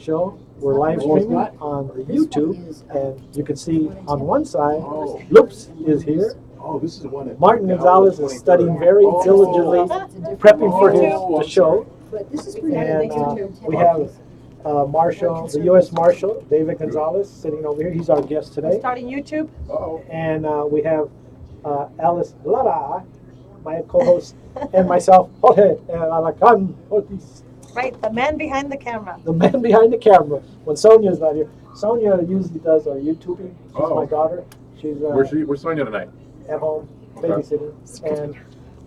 show. We're live streaming on the YouTube, and you can see on one side, Loops is here. Oh, this is the one that Martin Gonzalez is studying very diligently, prepping for the show. And we have Marshal, the U.S. Marshal, David Gonzalez, sitting over here. He's our guest today. Starting YouTube. And we have Alice Lara, my co-host, and myself, Jorge Alacan Ortiz. Right, the man behind the camera. The man behind the camera. When Sonia's not here, Sonia usually does our YouTubing. She's my daughter. She's Where's Sonia tonight? at home babysitting, and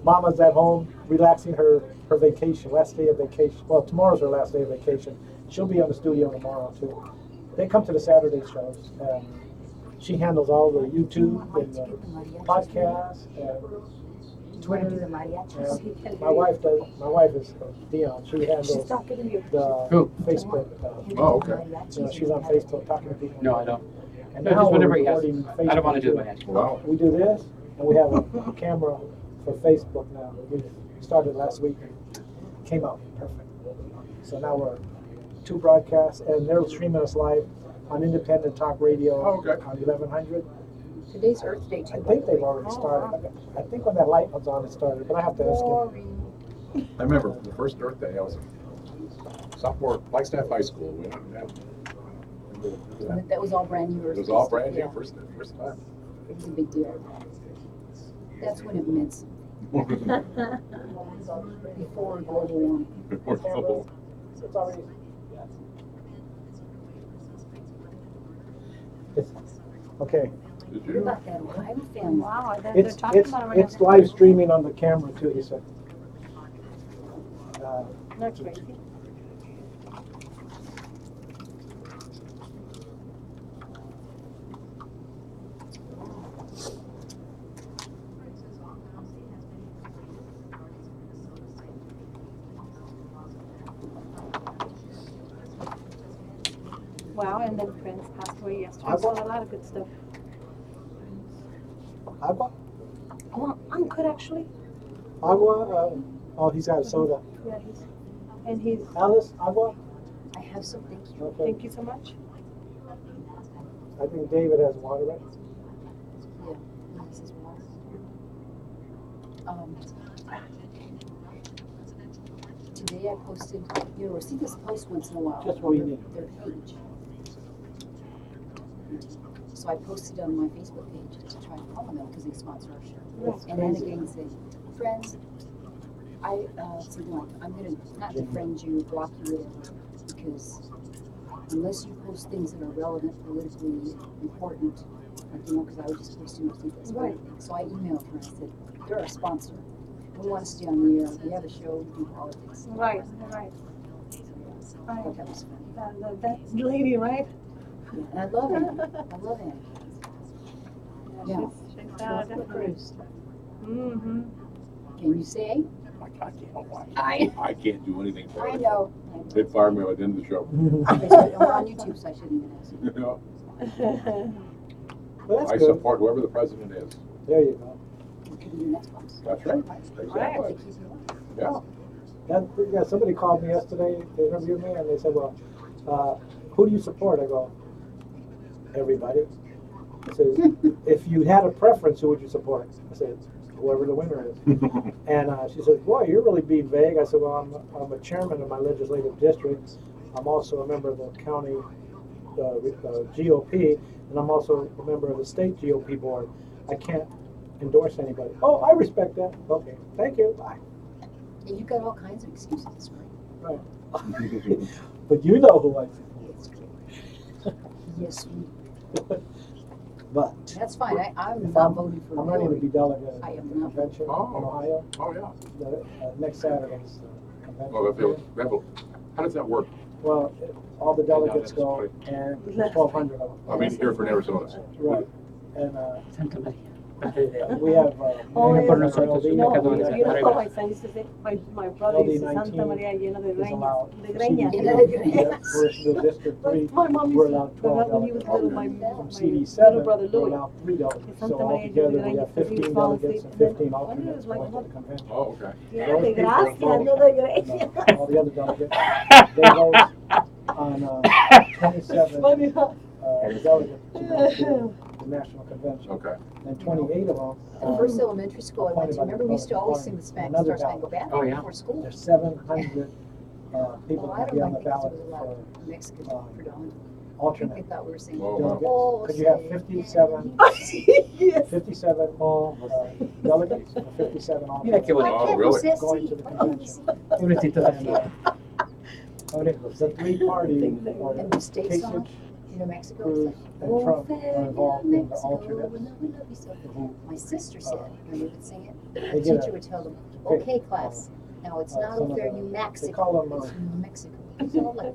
Mama's at home relaxing her vacation, last day of vacation. Well, tomorrow's her last day of vacation. She'll be on the studio tomorrow too. They come to the Saturday shows. She handles all the YouTube and the podcasts and Twitter. And my wife is Dion. She handles the Facebook. Oh, okay. She's on Facebook talking to people. No, I don't. And No, now just we're whenever he has. recording Facebook. I don't want to do my hand. Wow. We do this, and we have a camera for Facebook now. We started last week and came out perfect. So now we're 2 broadcasts, and they're streaming us live on Independent Talk Radio on 1100. Today's Earth Day, too. I think they've already started. I think when that light was on, it started, but I have to ask him. I remember the first Earth Day. I was a sophomore, Flagstaff High School. We had That was all brand new Earth It was Day all stuff, brand new, yeah. first time. It was a big deal. That's when it meant something. Before global warming. It's already. Okay. Did What you? about that Ohio family? Wow, they're It's talking it's about it right it's live streaming on the camera too. He said. now. Not crazy. Wow, and then Prince passed away yesterday. So a lot of good stuff. Agua, Oh, uncle actually. agua. Oh, he's got a soda. Yeah, he's. Alice, agua. I have some, thank you. Okay. Thank you so much. I think David has water, right? Yeah, this is water. Today I posted, I see this post once in a while. Just what we need. Their page. So I posted on my Facebook page to try to follow them because they sponsor our show. That's And then crazy. again said, friends, I said, no, I'm gonna not defriend you, block you, whatever, because unless you post things that are relevant, politically important, like, because I would just post too much this kind of thing. So I emailed her and I said, they're our sponsor. We want to stay on the air. We have a show, we do politics. Right. I thought that was funny. That lady, right? Yeah, and I love Anne. I love Anne. Yeah. She's Chocolate definitely. Bruce. Mm-hmm. Can you say? I can't watch. I I can't do anything for I it. know. They'd fire me at the end of the show. Okay, so we're on YouTube, so I shouldn't even ask you. You know? Well, that's I good. support whoever the president is. There you go. We could do next one. That's right. Right. Exactly. Yeah. Yeah, somebody called me yesterday. They interviewed me, and they said, "Well, who do you support?" I go, "Everybody." I said, "If you had a preference, who would you support?" I said, "Whoever the winner is." And she said, "Boy, you're really being vague." I said, "Well, I'm a chairman of my legislative district. I'm also a member of the county GOP, and I'm also a member of the state GOP board. I can't endorse anybody." "Oh, I respect that." "Okay, thank you. Bye." And you've got all kinds of excuses, right? Right. But you know who I support. Yes, But that's fine. I'm if not I'm, voting for I'm running to be Hillary. delegate I at am the not. convention Oh. in Ohio. Oh, yeah. Next Saturday's convention. Well, how does that work? Well, all the delegates that's go, and there's 1,200 of them. I mean, here for Arizona. Right. And Santa Maria. we have Oh, mayor yeah. for Nosotros, LD, no, No, Pecadores, you know arriba. how my son used to say, my brother used to say, LD19 Santa Maria llena de is greñas. allowed. De greñas. Yeah, de greñas. We're the District 3. My mom We're used to, allowed 12 when he was little, my From little CD7, brother we're Louis. allowed 3 delegates. Santa So Maria altogether, we llena have de greñas, 15 he falls delegates asleep, and 15 and then, alternates like, going to the convention. Oh, okay. Yeah, Those de people gracia, vote. no de greñas. All the other delegates, they vote on 27 delegates to go to the national convention. Okay. And 28 of them. The first elementary school I went to, remember we used to always sing the Star Spangled Banner Oh, yeah. before school? There's 700 people Well, I that don't be on like the it because ballot there was a lot for of Mexicans predominantly. I think they alternate thought we were singing. Whoa. delegates. Oh, Because you have say 57 Yes. 57 delegates, or 57 Mira qué alternates bonito. Oh, really? going to the convention. Pobrecitos de And, the three parties, or And the state Kasich, song, New Mexico, Cruz, it's like, and oh, Trump fair are involved in the Mexico, alternates. we love you so. who My sister said, when they would sing it, the They get teacher a- would tell them, pick, okay, class, now it's not some oh, of fair the- New they Mexico, call them, it's New Mexico. It's all like,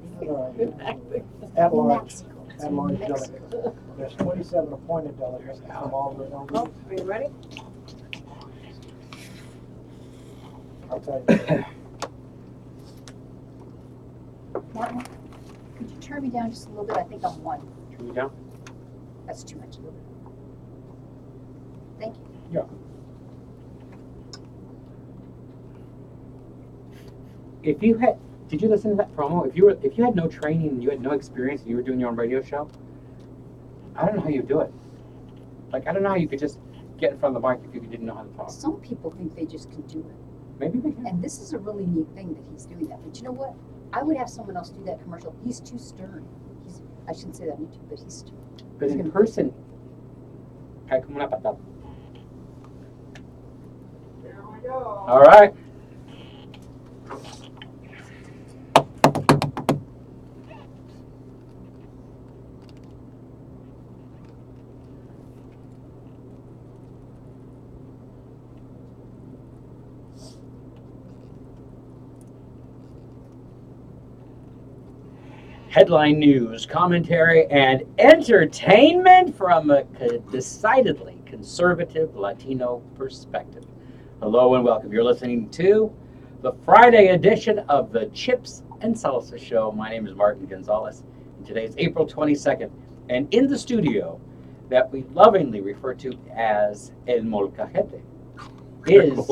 at New large. Mexico, it's At New large Mexico. delegates. There's 27 appointed delegates from all the Oh, counties. are you ready? I'll tell you. Martin, could you turn me down just a little bit? I think I'm one. Turn you down. That's too much. A little bit. Thank you. If you had, did you listen to that promo? If you had no training and you had no experience and you were doing your own radio show, I don't know how you do it. Like, I don't know how you could just get in front of the mic if you didn't know how to talk. Some people think they just can do it. Maybe they can. And this is a really neat thing that he's doing that. But you know what? I would have someone else do that commercial. He's too stern. I shouldn't say that on YouTube, but he's stern. But in person, cae como una patada. All right. Headline news, commentary, and entertainment from a decidedly conservative Latino perspective. Hello and welcome. You're listening to the Friday edition of the Chips and Salsa Show. My name is Martin Gonzalez, and today is April 22nd. And in the studio, that we lovingly refer to as El Molcajete, is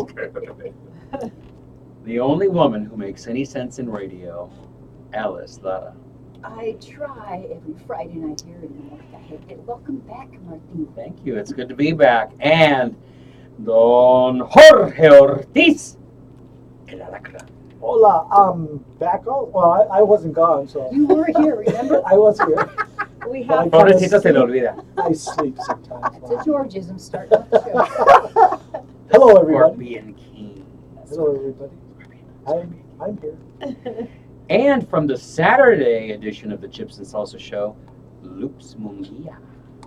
the only woman who makes any sense in radio, Alice Lara. I try every Friday night here in the Molcajete. Welcome back, Martin. Thank you. It's good to be back. And Don Jorge Ortiz. El Alacrán. Hola, back on. Well, I wasn't gone, so You were here, remember? I was here. We But I have, kinda Pobrecito se le sleep- olvida. I sleep sometimes. It's a Georgism starting off the show. Hello, Or everybody. being king. Hello, everybody. I'm here. And from the Saturday edition of the Chips and Salsa Show, Loops Munguia.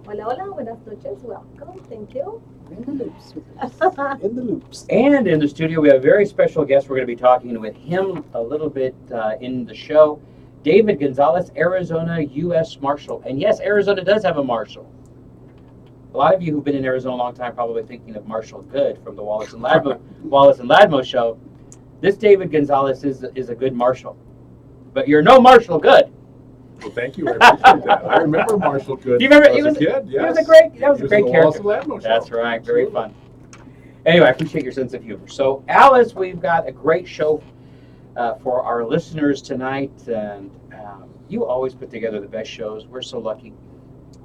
hola, hola, buenas noches, welcome, thank you. We're in the loops with us. In the loops. And in the studio, we have a very special guest. We're going to be talking with him a little bit in the show. David Gonzalez, Arizona U.S. Marshal. And yes, Arizona does have a marshal. A lot of you who've been in Arizona a long time probably thinking of Marshall Good from the Wallace and Ladmo show. This David Gonzalez is a good marshal. But you're no Marshall Good. Well, thank you. I appreciate that. I remember Marshall Good. Do you remember- as he was- a kid. he Yes. was a great- that was a He great in the character. Wallace and Ladmo show. That's right. Very Absolutely. fun. Anyway, I appreciate your sense of humor. So, Alice, we've got a great show for our listeners tonight. And you always put together the best shows. We're so lucky.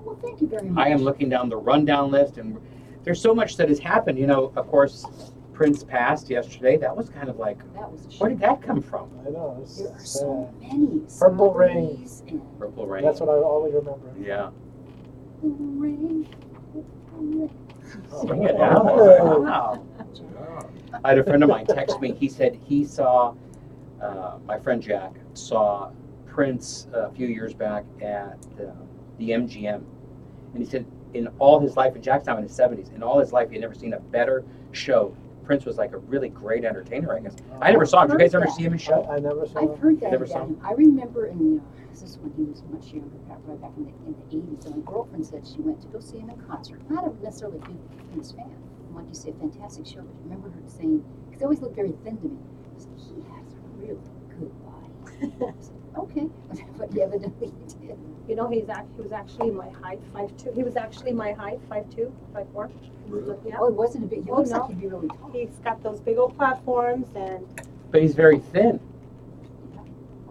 Well, thank you very much. I am looking down the rundown list, and there's so much that has happened. You know, of course, Prince passed yesterday. That was kind of like, That was a where shame. did that come from? I know. It's There are sad. so many. Purple Rain. celebrities and Purple Rain. That's what I always remember. Yeah. Purple Rain. Sing it out. Wow. Yeah. I had a friend of mine text me. He said he saw, my friend Jack saw Prince a few years back at the MGM. And he said in all his life, and Jack's now in his 70s, in all his life, he had never seen a better show. Prince was like a really great entertainer, I guess. I never saw him. Did you guys ever see him in his show? I never saw I've it. heard that Never about saw him. I remember in this is when he was much younger, right back in the 80s. And my girlfriend said she went to go see him in concert. Not a necessarily a big Prince fan. I wanted to see a fantastic show, but I remember her saying, because he always looked very thin to me, she said, he has a really good body. I said, okay, but he evidently did. You know, he was actually my height, 5'2". He was actually my height, 5'2", 5'4". Really? Yeah. Oh, it wasn't a big. He Oh, looks no. like he'd be really tall. He's got those big old platforms and But he's very thin.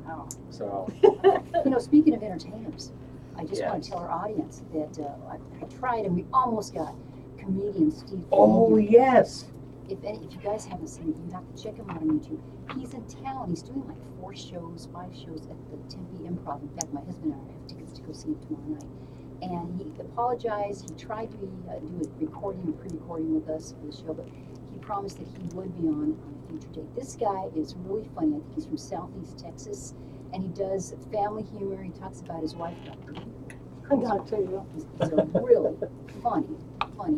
Wow. So, You know, speaking of entertainers, I just want Yes. to tell our audience that I tried and we almost got comedian Steve. oh Coogan. yes. If you guys haven't seen it, you have to check him out on YouTube. He's in town. He's doing like 4 shows, 5 shows at the Tempe Improv. In fact, my husband and I have tickets to go see him tomorrow night. And he apologized. He tried to do a recording, pre-recording with us for the show, but he promised that he would be on a future date. This guy is really funny. I think he's from Southeast Texas, and he does family humor. He talks about his wife, Dr. I got you. He's a really funny,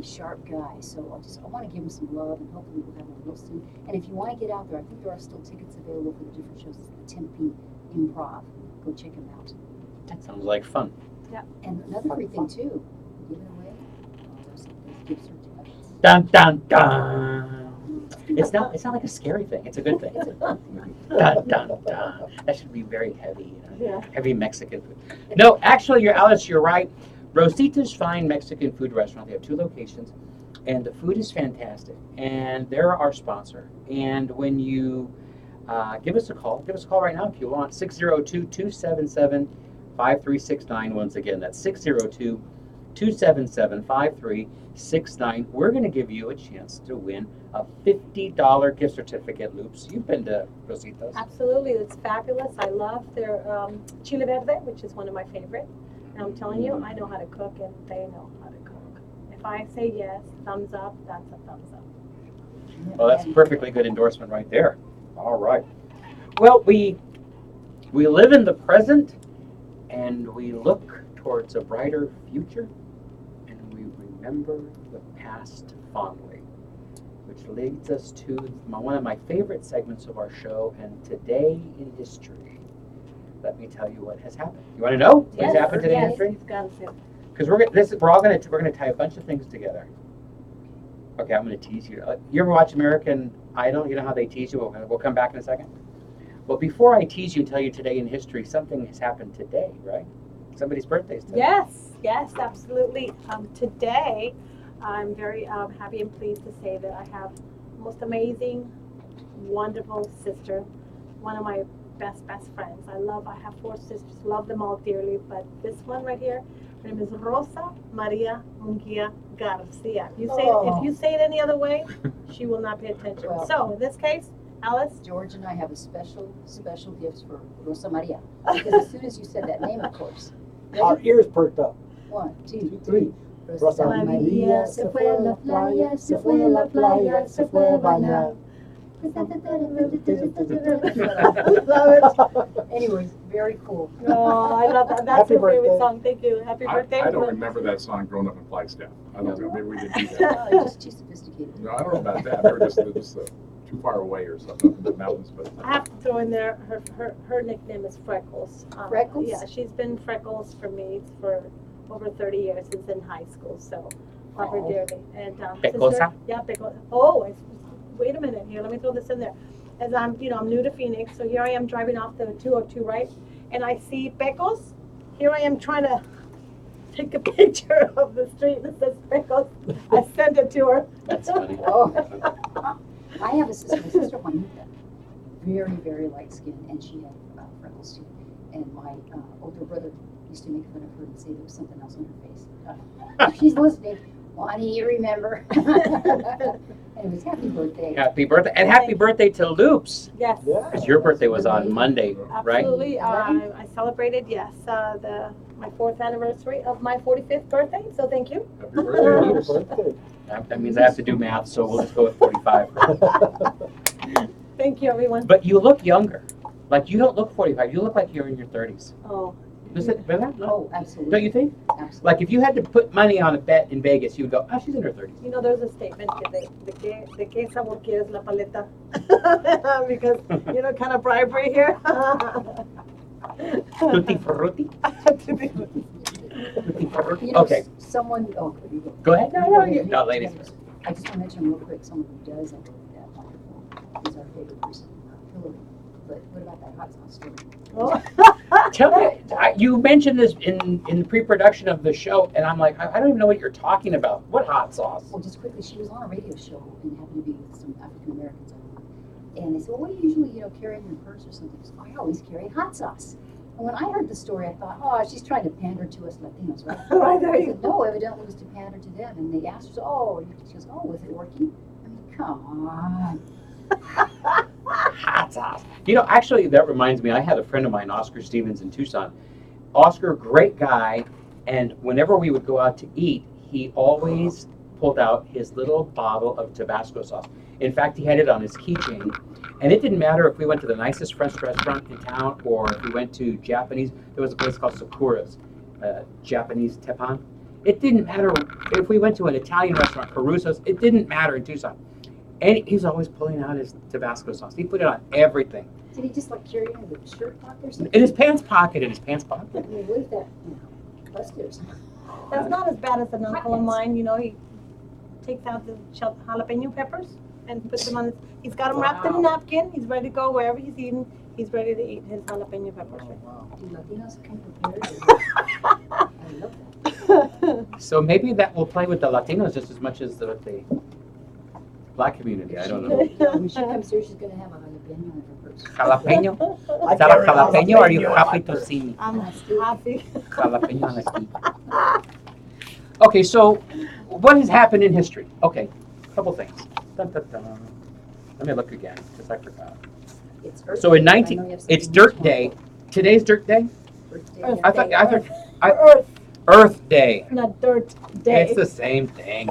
sharp guy. So I want to give him some love, and hopefully we'll have him real soon. And if you want to get out there, I think there are still tickets available for the different shows. It's the Tempe Improv. Go check him out. That sounds like fun. And another great thing too, we're giving away those gift certificates. Dun dun dun. It's not like a scary thing. It's a good thing. It's a fun thing. Dun dun dun. That should be very heavy. Yeah. Heavy Mexican food. No, actually, Alice, you're right. Rosita's Fine Mexican Food Restaurant. They have 2 locations, and the food is fantastic. And they're our sponsor. And when you give us a call right now if you want. 602-277-5369. Once again, that's 602-277-5369. We're going to give you a chance to win a $50 gift certificate. Loops, you've been to Rosita's. Absolutely, it's fabulous. I love their chile verde, which is one of my favorite. And I'm telling you, I know how to cook, and they know how to cook. If I say yes, thumbs up, that's a thumbs up. Well, that's a perfectly good endorsement right there. All right. Well, we live in the present, and we look towards a brighter future, and we remember the past fondly, which leads us to one of my favorite segments of our show, and Today in History. Let me tell you what has happened. You want to know what has happened today in history? Because we're gonna tie a bunch of things together. Okay, I'm gonna tease you. You ever watch American Idol? You know how they tease you? We'll come back in a second. Well, before I tease you and tell you today in history, something has happened today, right? Somebody's birthday is today. Yes, absolutely. Today, I'm very happy and pleased to say that I have the most amazing, wonderful sister, one of my best friends. I have 4 sisters, love them all dearly, but this one right here, her name is Rosa Maria Munguia Garcia. If you say it any other way, she will not pay attention. Well. So in this case, Alice. George and I have a special gifts for Rosa Maria. Because as soon as you said that name, of course. Our ears perked up. 1, 2, 3. Rosa Maria se fue a la playa, se fue a la playa, se fue a bañar. Love it. Anyways, very cool. Oh, I love that. That's Happy your favorite birthday. song. Thank you. Happy birthday. I don't remember that song growing up in Flagstaff. I don't know, maybe we didn't do that. Just too sophisticated. No, I don't know about that. They were just too far away or something up in the mountains, but. I have to throw in there, her nickname is Freckles. Freckles? Yeah, she's been Freckles for me for over 30 years since in high school, so love her Oh. dearly. And Pecosa? sister, yeah, Pecosa. Oh, wait a minute here, let me throw this in there. As I'm new to Phoenix, so here I am driving off the 202, right? And I see Pecos. Here I am trying to take a picture of the street that says Pecos. I sent it to her. That's funny. Oh. I have a sister, my sister Juanita, very light skinned, and she had freckles too. And my older brother used to make fun of her and say there was something else on her face. If she's listening, Juanita, you remember. Anyways, happy birthday. Happy birthday. And happy birthday to Loops. Yes. Yeah. Because your birthday was on Monday, right? Absolutely. I celebrated, yes, my 4th anniversary of my 45th birthday, so thank you. Happy birthday. Happy birthday. That means I have to do math, so we'll just go with 45. Thank you, everyone. But you look younger. Like, you don't look 45. You look like you're in your 30s. Oh, Is it really? No. Oh, absolutely. Don't you think? Absolutely. Like, if you had to put money on a bet in Vegas, you would go, oh, she's in her 30s. there's a statement de que sabor quieres la paleta. Because, kind of bribery here. Tutti frutti? Tutti frutti? Okay, Someone, oh, you go. go ahead. No, ladies first. I just want to mention real quick, someone who does that microphone is our favorite person, Hillary. But what about that hot sauce story? Oh. Tell me, you mentioned this in the pre-production of the show, and I'm like, I don't even know what you're talking about. What hot sauce? Well, just quickly, she was on a radio show and happened to be with some African Americans on And they said, well, what do you usually, carry in your purse or something? So I always carry hot sauce. And when I heard the story, I thought, oh, she's trying to pander to us Latinos, right? Right, there I you said, no, evidently it was to pander to them. And they asked her, she goes, oh, is it working? I mean, come on. Hot sauce. Actually, that reminds me, I had a friend of mine, Oscar Stevens, in Tucson. Oscar, great guy, and whenever we would go out to eat, he always pulled out his little bottle of Tabasco sauce. In fact, he had it on his keychain, and it didn't matter if we went to the nicest French restaurant in town or if we went to Japanese. There was a place called Sakura's, Japanese teppan. It didn't matter if we went to an Italian restaurant, Caruso's. It didn't matter in Tucson. And he's always pulling out his Tabasco sauce. He put it on everything. Did he just carry it in the shirt pocket or something? In his pants pocket, I mean, what if that, busted or something? That's not as bad as an uncle of mine, he takes out the jalapeno peppers and puts them on he's got them wrapped in a napkin, he's ready to go wherever he's eating, he's ready to eat his jalapeno peppers. Do Latinos come prepared? I love that. So maybe that will play with the Latinos just as much as the Black community. I don't know. When she comes here, she's going to have a jalapeno in her purse. Jalapeno? I Is that a carry jalapeno or are you happy to see me? I'm happy. Jalapeno on a stick. Okay, so what has happened in history? Okay, a couple things. Dun, dun, dun. Let me look again because I forgot. It's Earth So in Day, but I know you have it's something Dirt to Day. talk Today's Dirt Day? about. Earth Day, Earth yeah. I thought Earth, Earth Day. not dirt day. It's the same thing.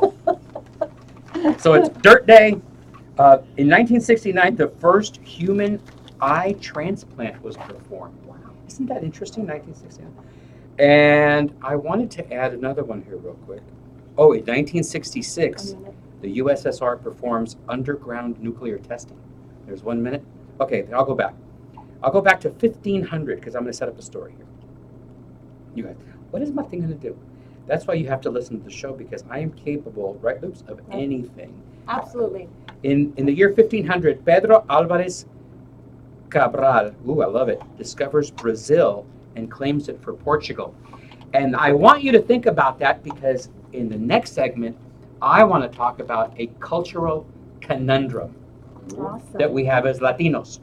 So it's Dirt Day. In 1969, the first human eye transplant was performed. Wow. Isn't that interesting, 1969? And I wanted to add another one here real quick. Oh, in 1966, the USSR performs underground nuclear testing. There's 1 minute. Okay, I'll go back. I'll go back to 1500 because I'm going to set up a story here. You guys, what is my thing going to do? That's why you have to listen to the show because I am capable, right, Loops, of anything. Absolutely. In the year 1500, Pedro Alvarez Cabral, ooh, I love it, discovers Brazil and claims it for Portugal. And I want you to think about that because in the next segment, I want to talk about a cultural conundrum Awesome. that we have as Latinos.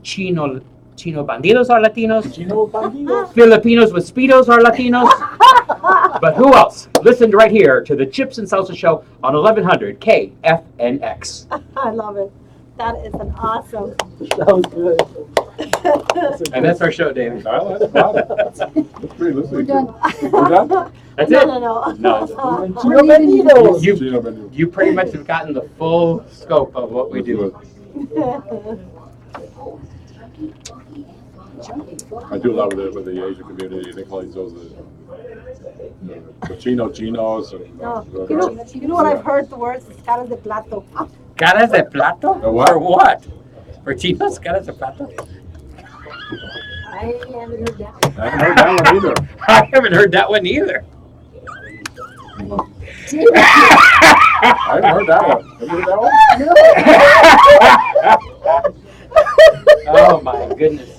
Chino bandidos are Latinos. Chino bandidos. Filipinos with Speedos are Latinos. But who else? Listen right here to the Chips and Salsa Show on 1100 KFNX. I love it. That is an awesome. That was good. And that's our show, David. No, that's fine. That's pretty We're listening. done. We're done? That's no, it. no, no. No, Chino bandidos. You- Gino Benio. You pretty much have gotten the full scope of what we do. I do love it with the Asian community. They call these those the Chino Chinos. And, No. You know what I've heard the words caras de plato. ¿Caras de plato? A what? For what? For chinos? ¿Caras de plato? I haven't heard that one. I haven't heard that one either. I haven't heard that one either. I haven't heard that one. Have you heard that one? Oh my goodness.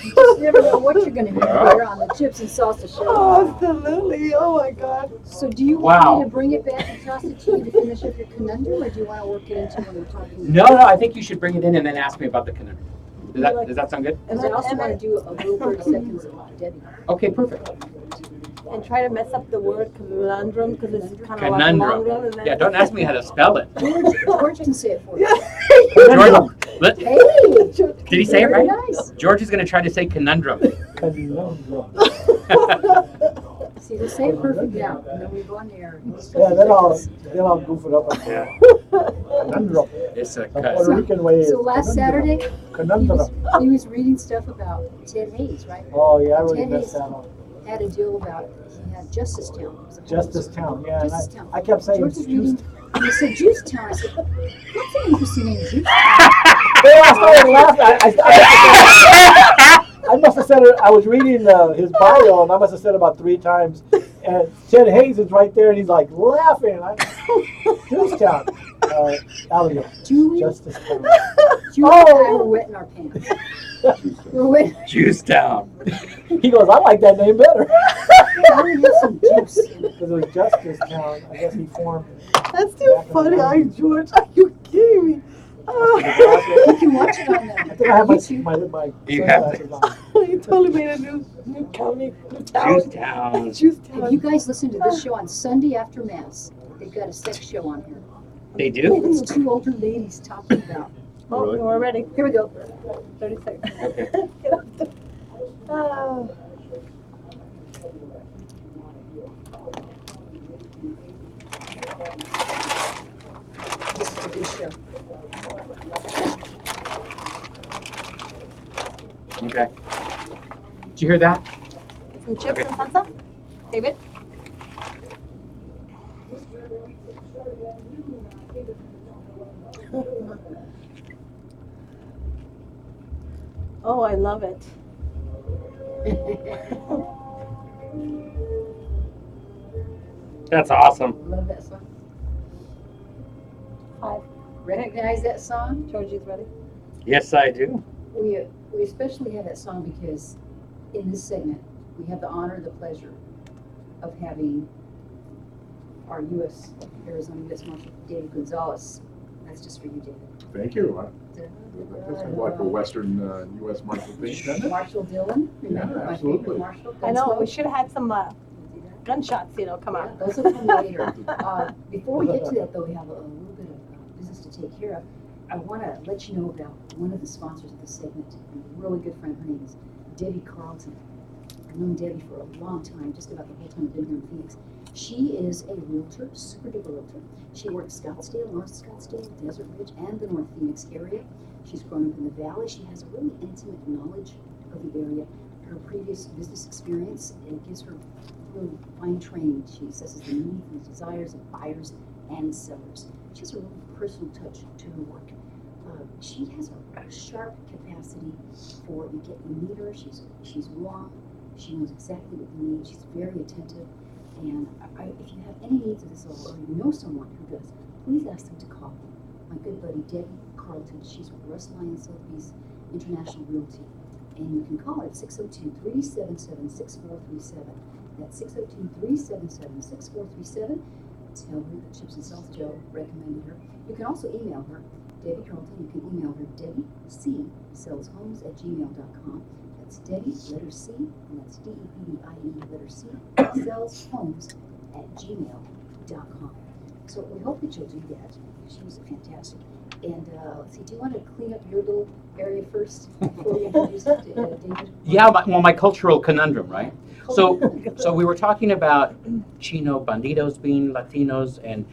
You just never know what you're going to hear here on the Chips and Salsa Show. Oh, absolutely. Oh my God. So do you want Wow. me to bring it back and toss it to you to finish up your conundrum, or do you want to work it into when we're talking? No, I think you should bring it in and then ask me about the conundrum. Does that sound good? Because I also want to do a little 30 seconds of Debbie. Okay, perfect. And try to mess up the word conundrum because it's kind of like Conundrum. long and then Yeah, don't ask me how to spell it. George can say it for you. George, Hey! did he say it Very right? nice. George is going to try to say conundrum. Conundrum. See, they say it perfect now, and then we go on there. Yeah, then I'll goof it up. Yeah. Conundrum. It's a A Puerto Rican way is So last Saturday, Conundrum. he was reading stuff about Ted Hayes, right? Oh, yeah, I really Ted messed Hayes that up. had a deal about, he had Justice Town. It was a Justice Town, yeah. And Justice I kept saying George was Juice. reading, and he said Juice Town. I said, what's an interesting name, Juice Town? I started laughing. I must have said it. I was reading his bio, and I must have said it about 3 times. And Ted Hayes is right there, and he's like laughing. Juice Town. Alligator. Julie, Justice Town. Julie and I were wetting our pants. We're wetting. Juice Town. He goes, I like that name better. I want to have some juice in it. Because it was Justice Town. I guess he formed. That's too funny. Are you George? Are you kidding me? You can watch it on I think I have YouTube. my You have sunglasses on. You totally made a new county, new town. Juice Town. Juice If town. you guys listen to this show on Sunday after Mass, they've got a sex show on here. They do? It's two older ladies talking about. Oh, Really? we're ready. Here we go. 30 seconds. Okay. Get up there. Oh. This is a good show. Okay. Did you hear that? Some chips and salsa? David? Oh, I love it. That's awesome. Love that song. 5. Recognize that song? Georgie's ready. Yes, I do. We especially have that song because in this segment, we have the honor, the pleasure of having our Arizona U.S. Marshal, David Gonzalez. That's just for you, David. Thank you. That's kind of like a Western U.S. Marshal thing, doesn't it? Marshal Dillon, remember my absolutely. favorite Marshal? I know, we Gunsmoke? should have had some gunshots, come Yeah, out. those will come later. Before we get to that, though, we have a little bit of business to take care of. I want to let you know about one of the sponsors of this segment, a really good friend. Her name is Debbie Carlton. I've known Debbie for a long time, just about the whole time I've been here in Phoenix. She is a realtor, super duper realtor. She works Scottsdale, North Scottsdale, Desert Ridge, and the North Phoenix area. She's grown up in the valley. She has a really intimate knowledge of the area. Her previous business experience, it gives her really fine training. She assesses the needs and the desires of buyers and sellers. She has a really personal touch to her work. She has a sharp capacity for you meet her. She's warm. She knows exactly what you need. She's very attentive. And if you have any needs of this or you know someone who does, please ask them to call my good buddy Debbie Carlton. She's with Russ Lyon Sotheby's International Realty. And you can call her at 602-377-6437. That's 602-377-6437. Tell her that Chips and Salsa Joe recommended her. You can also email her, Debbie Carlton. You can email her DebbieCSellsHomes@gmail.com. That's Debbie, letter C, and that's DEBBIE, letter C, sellshomes@gmail.com. So we hope that you'll do that. She was fantastic. And let's see, do you want to clean up your little area first before we introduce David? Yeah, my cultural conundrum, right? So we were talking about Chino bandidos being Latinos and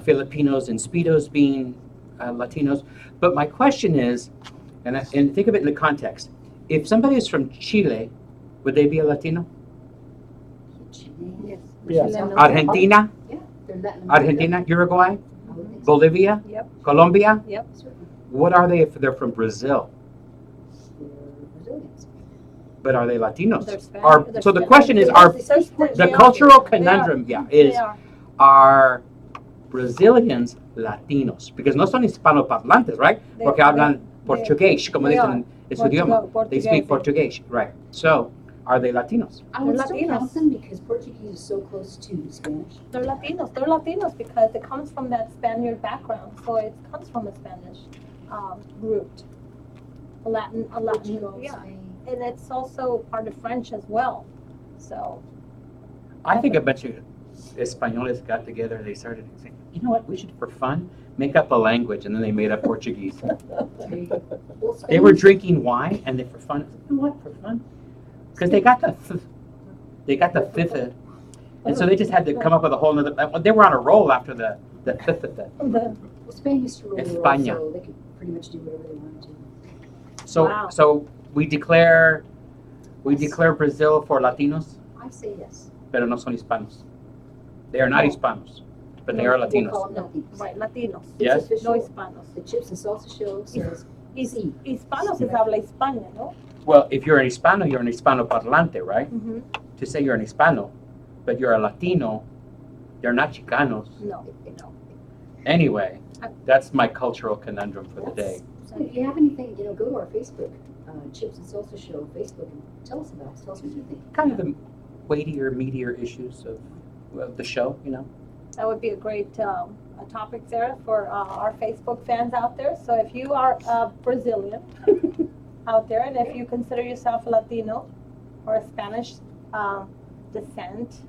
Filipinos and Speedos being Latinos. But my question is, and think of it in the context, if somebody is from Chile, would they be a Latino? Yes. Yes. Argentina? Yeah, they're Latin American. Argentina, Uruguay, I would think so. Bolivia, Yep. Colombia? Certainly. What are they if they're from Brazil? They're Brazilians. But are they Latinos? They're Spanish. Are, They're so the Spanish. question is, the cultural conundrum, is, They are. are Brazilians Latinos? Because no son hispanoparlantes, right? They- Porque they- hablan portugués, como they dicen en su idioma. They speak Portuguese. Portuguese, right? So, are they Latinos? I would They're still Latinos. count them because Portuguese is so close to Spanish. They're Latinos. They're Latinos because it comes from that Spaniard background. So it comes from a Spanish root, a Latin, Portugal, yeah. Spain. And it's also part of French as well. So I think a bunch of Españoles got together and they started saying, you know what, we should, for fun, make up a language, and then they made up Portuguese. Well, They were Spain- drinking wine, and they, for fun, you know what, for fun? Because they got the fifth, and so they just had to come up with a whole nother, they were on a roll after the fifth. Well, Spain used to rule the world, España. so they could pretty much do whatever they wanted to. So, Wow. so we declare Brazil for Latinos, I say yes. pero no son hispanos. They are not hispanos, but they are We'll Latinos. call them Latinos. right, Latinos. Yes. It's No official. Hispanos. The Chips and Salsa show says sí. Hispanos es habla España, ¿no? Well, if you're an Hispano, you're an Hispano parlante, right? Mm-hmm. To say you're an Hispano, but you're a Latino, they're not Chicanos. No. Anyway, that's my cultural conundrum for the day. So if you have anything, go to our Facebook, Chips and Salsa Show Facebook, and tell us about it. Tell us what you think. Kind of the weightier, meatier issues of the show, That would be a great topics there for our Facebook fans out there. So if you are Brazilian out there, and if you consider yourself Latino or a Spanish descent,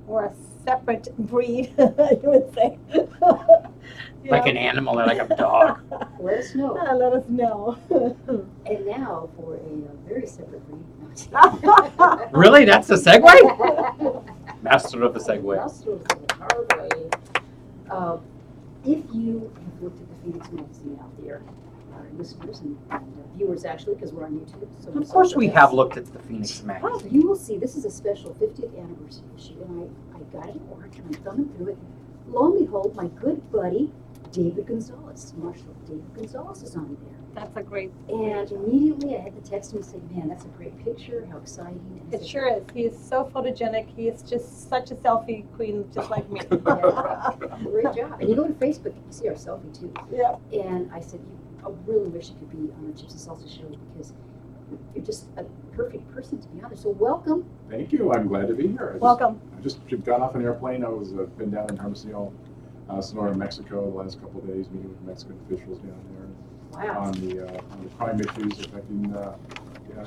or a separate breed, you would say. Like an animal or like a dog. Let us know. Let us know. And now for a very separate breed. Really? That's the segue? Master of the segue. Master of the segue. If you have looked at the Phoenix magazine out there, our listeners and viewers actually, because we're on YouTube. So Of course we have looked at the Phoenix Oh, magazine. you will see, this is a special 50th anniversary issue, and I got it at work, and I'm thumbing through it. Lo and behold, my good buddy, David Gonzalez, Marshal David Gonzalez is on there. That's a great. And immediately I had to text him and say, man, that's a great picture, how exciting. And I It said, sure is. He is so photogenic. He is just such a selfie queen, just like me. Great job. And you go to Facebook, you see our selfie too. Yeah. And I said, I really wish you could be on the Chips and Salsa show because you're just a perfect person to be honest. So welcome. Thank you. I'm glad to be here. Welcome. I just got off an airplane. I was been down in Hermosillo, Sonora, Mexico, the last couple of days, meeting with Mexican officials down there Wow. on the crime issues affecting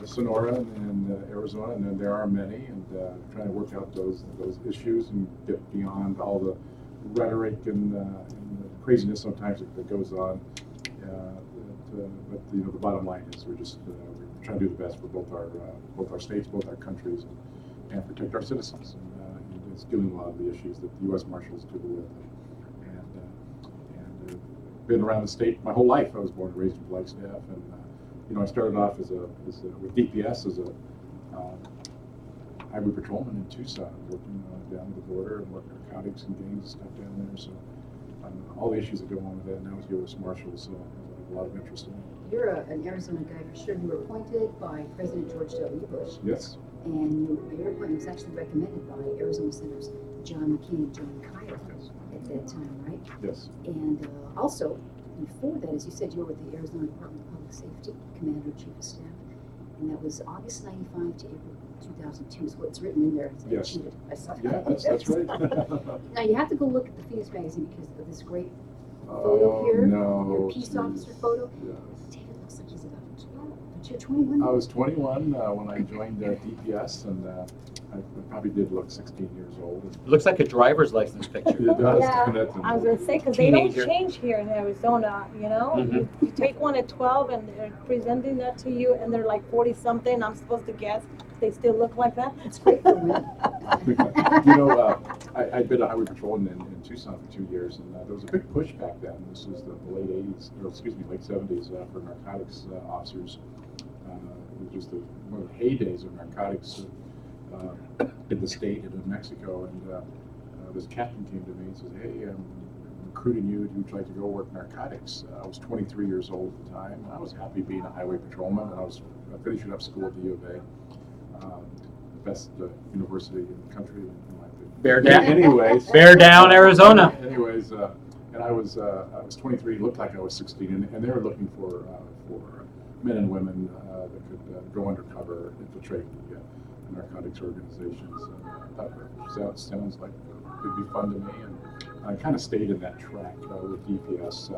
Sonora and Arizona, and then there are many, and trying to work out those issues and get beyond all the rhetoric and the craziness sometimes that goes on. But the bottom line is we're trying to do the best for both our states, both our countries, and protect our citizens. And it's dealing with a lot of the issues that the U.S. Marshals deal with. And been around the state my whole life. I was born and raised in Flagstaff, and I started off with DPS as a highway patrolman in Tucson, working down the border and working narcotics and gangs and stuff down there. So all the issues that go on with that now as U.S. Marshals. A lot of interest in it. You're an Arizona guy for sure. You were appointed by President George W. Bush. Yes. And your appointment was actually recommended by Arizona Senators John McCain and John Kyle at that time, right? Yes. And also, before that, as you said, you were with the Arizona Department of Public Safety, Commander Chief of Staff. And that was August 95 to April 2002 is what's written in there. I Yes. cheated. I saw Yeah, that's right. Now, you have to go look at the Phoenix magazine because of this great photo here. No. Your peace geez. officer photo. Yes. David looks like he's about 12, but you're 21. I was 21 when I joined DPS, and I probably did look 16 years old. Looks like a driver's license picture. It does. Yeah. I was gonna say, because they don't Teenager. change here in Arizona, you know? Mhm. You take one at 12 and they're presenting that to you and they're like 40 something, I'm supposed to guess, they still look like that? It's great for women. I'd been a highway patrolman in Tucson for 2 years, and there was a big push back then. This was the late 80s, or excuse me, late 70s for narcotics officers. It was just one of the heydays of narcotics in the state and in Mexico. And this captain came to me and says, "Hey, I'm recruiting you. Would you like to go work narcotics?" I was 23 years old at the time, and I was happy being a highway patrolman. And I was finishing up school at the U of A, the best university in the country, in my opinion. Bear down. Anyways, Bear down, Arizona. Anyways, and I was 23. Looked like I was 16, and they were looking for men and women that could go undercover, infiltrate the narcotics organizations. And I thought that sounds like it would be fun to me, and I kind of stayed in that track with DPS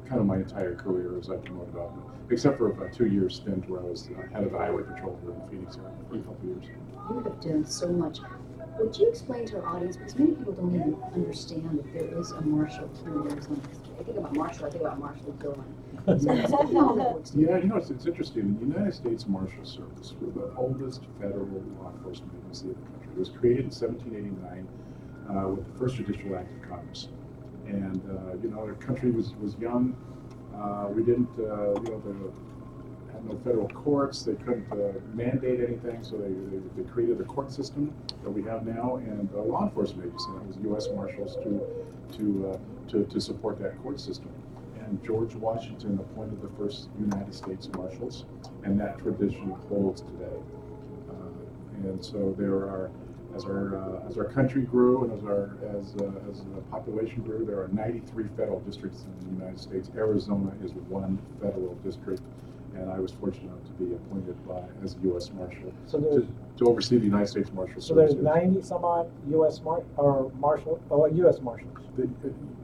kind of my entire career as I promoted up, except for a 2-year stint where I was head of the highway patrol here in Phoenix area for a couple of years. You have done so much. Would you explain to our audience, because many people don't even understand that there is a marshal here in Arizona. I think about marshal, I think about Marshal Dillon. So explain how that works. Yeah, it's interesting. The United States Marshal Service, we're the oldest federal law enforcement agency in the country. It was created in 1789 with the first Judicial Act of Congress. And, our country was young. We didn't, had no federal courts. They couldn't mandate anything, so they created a court system that we have now, and a law enforcement agency. That was U.S. Marshals to support that court system. And George Washington appointed the first United States Marshals, and that tradition holds today. And so there are, as our country grew and as the population grew, there are 93 federal districts in the United States. Arizona is one federal district, and I was fortunate enough to be appointed as a U.S. Marshal So there's, to oversee the United States Marshal so there's Service. 90 some odd U.S. Marshals. U.S. Marshals.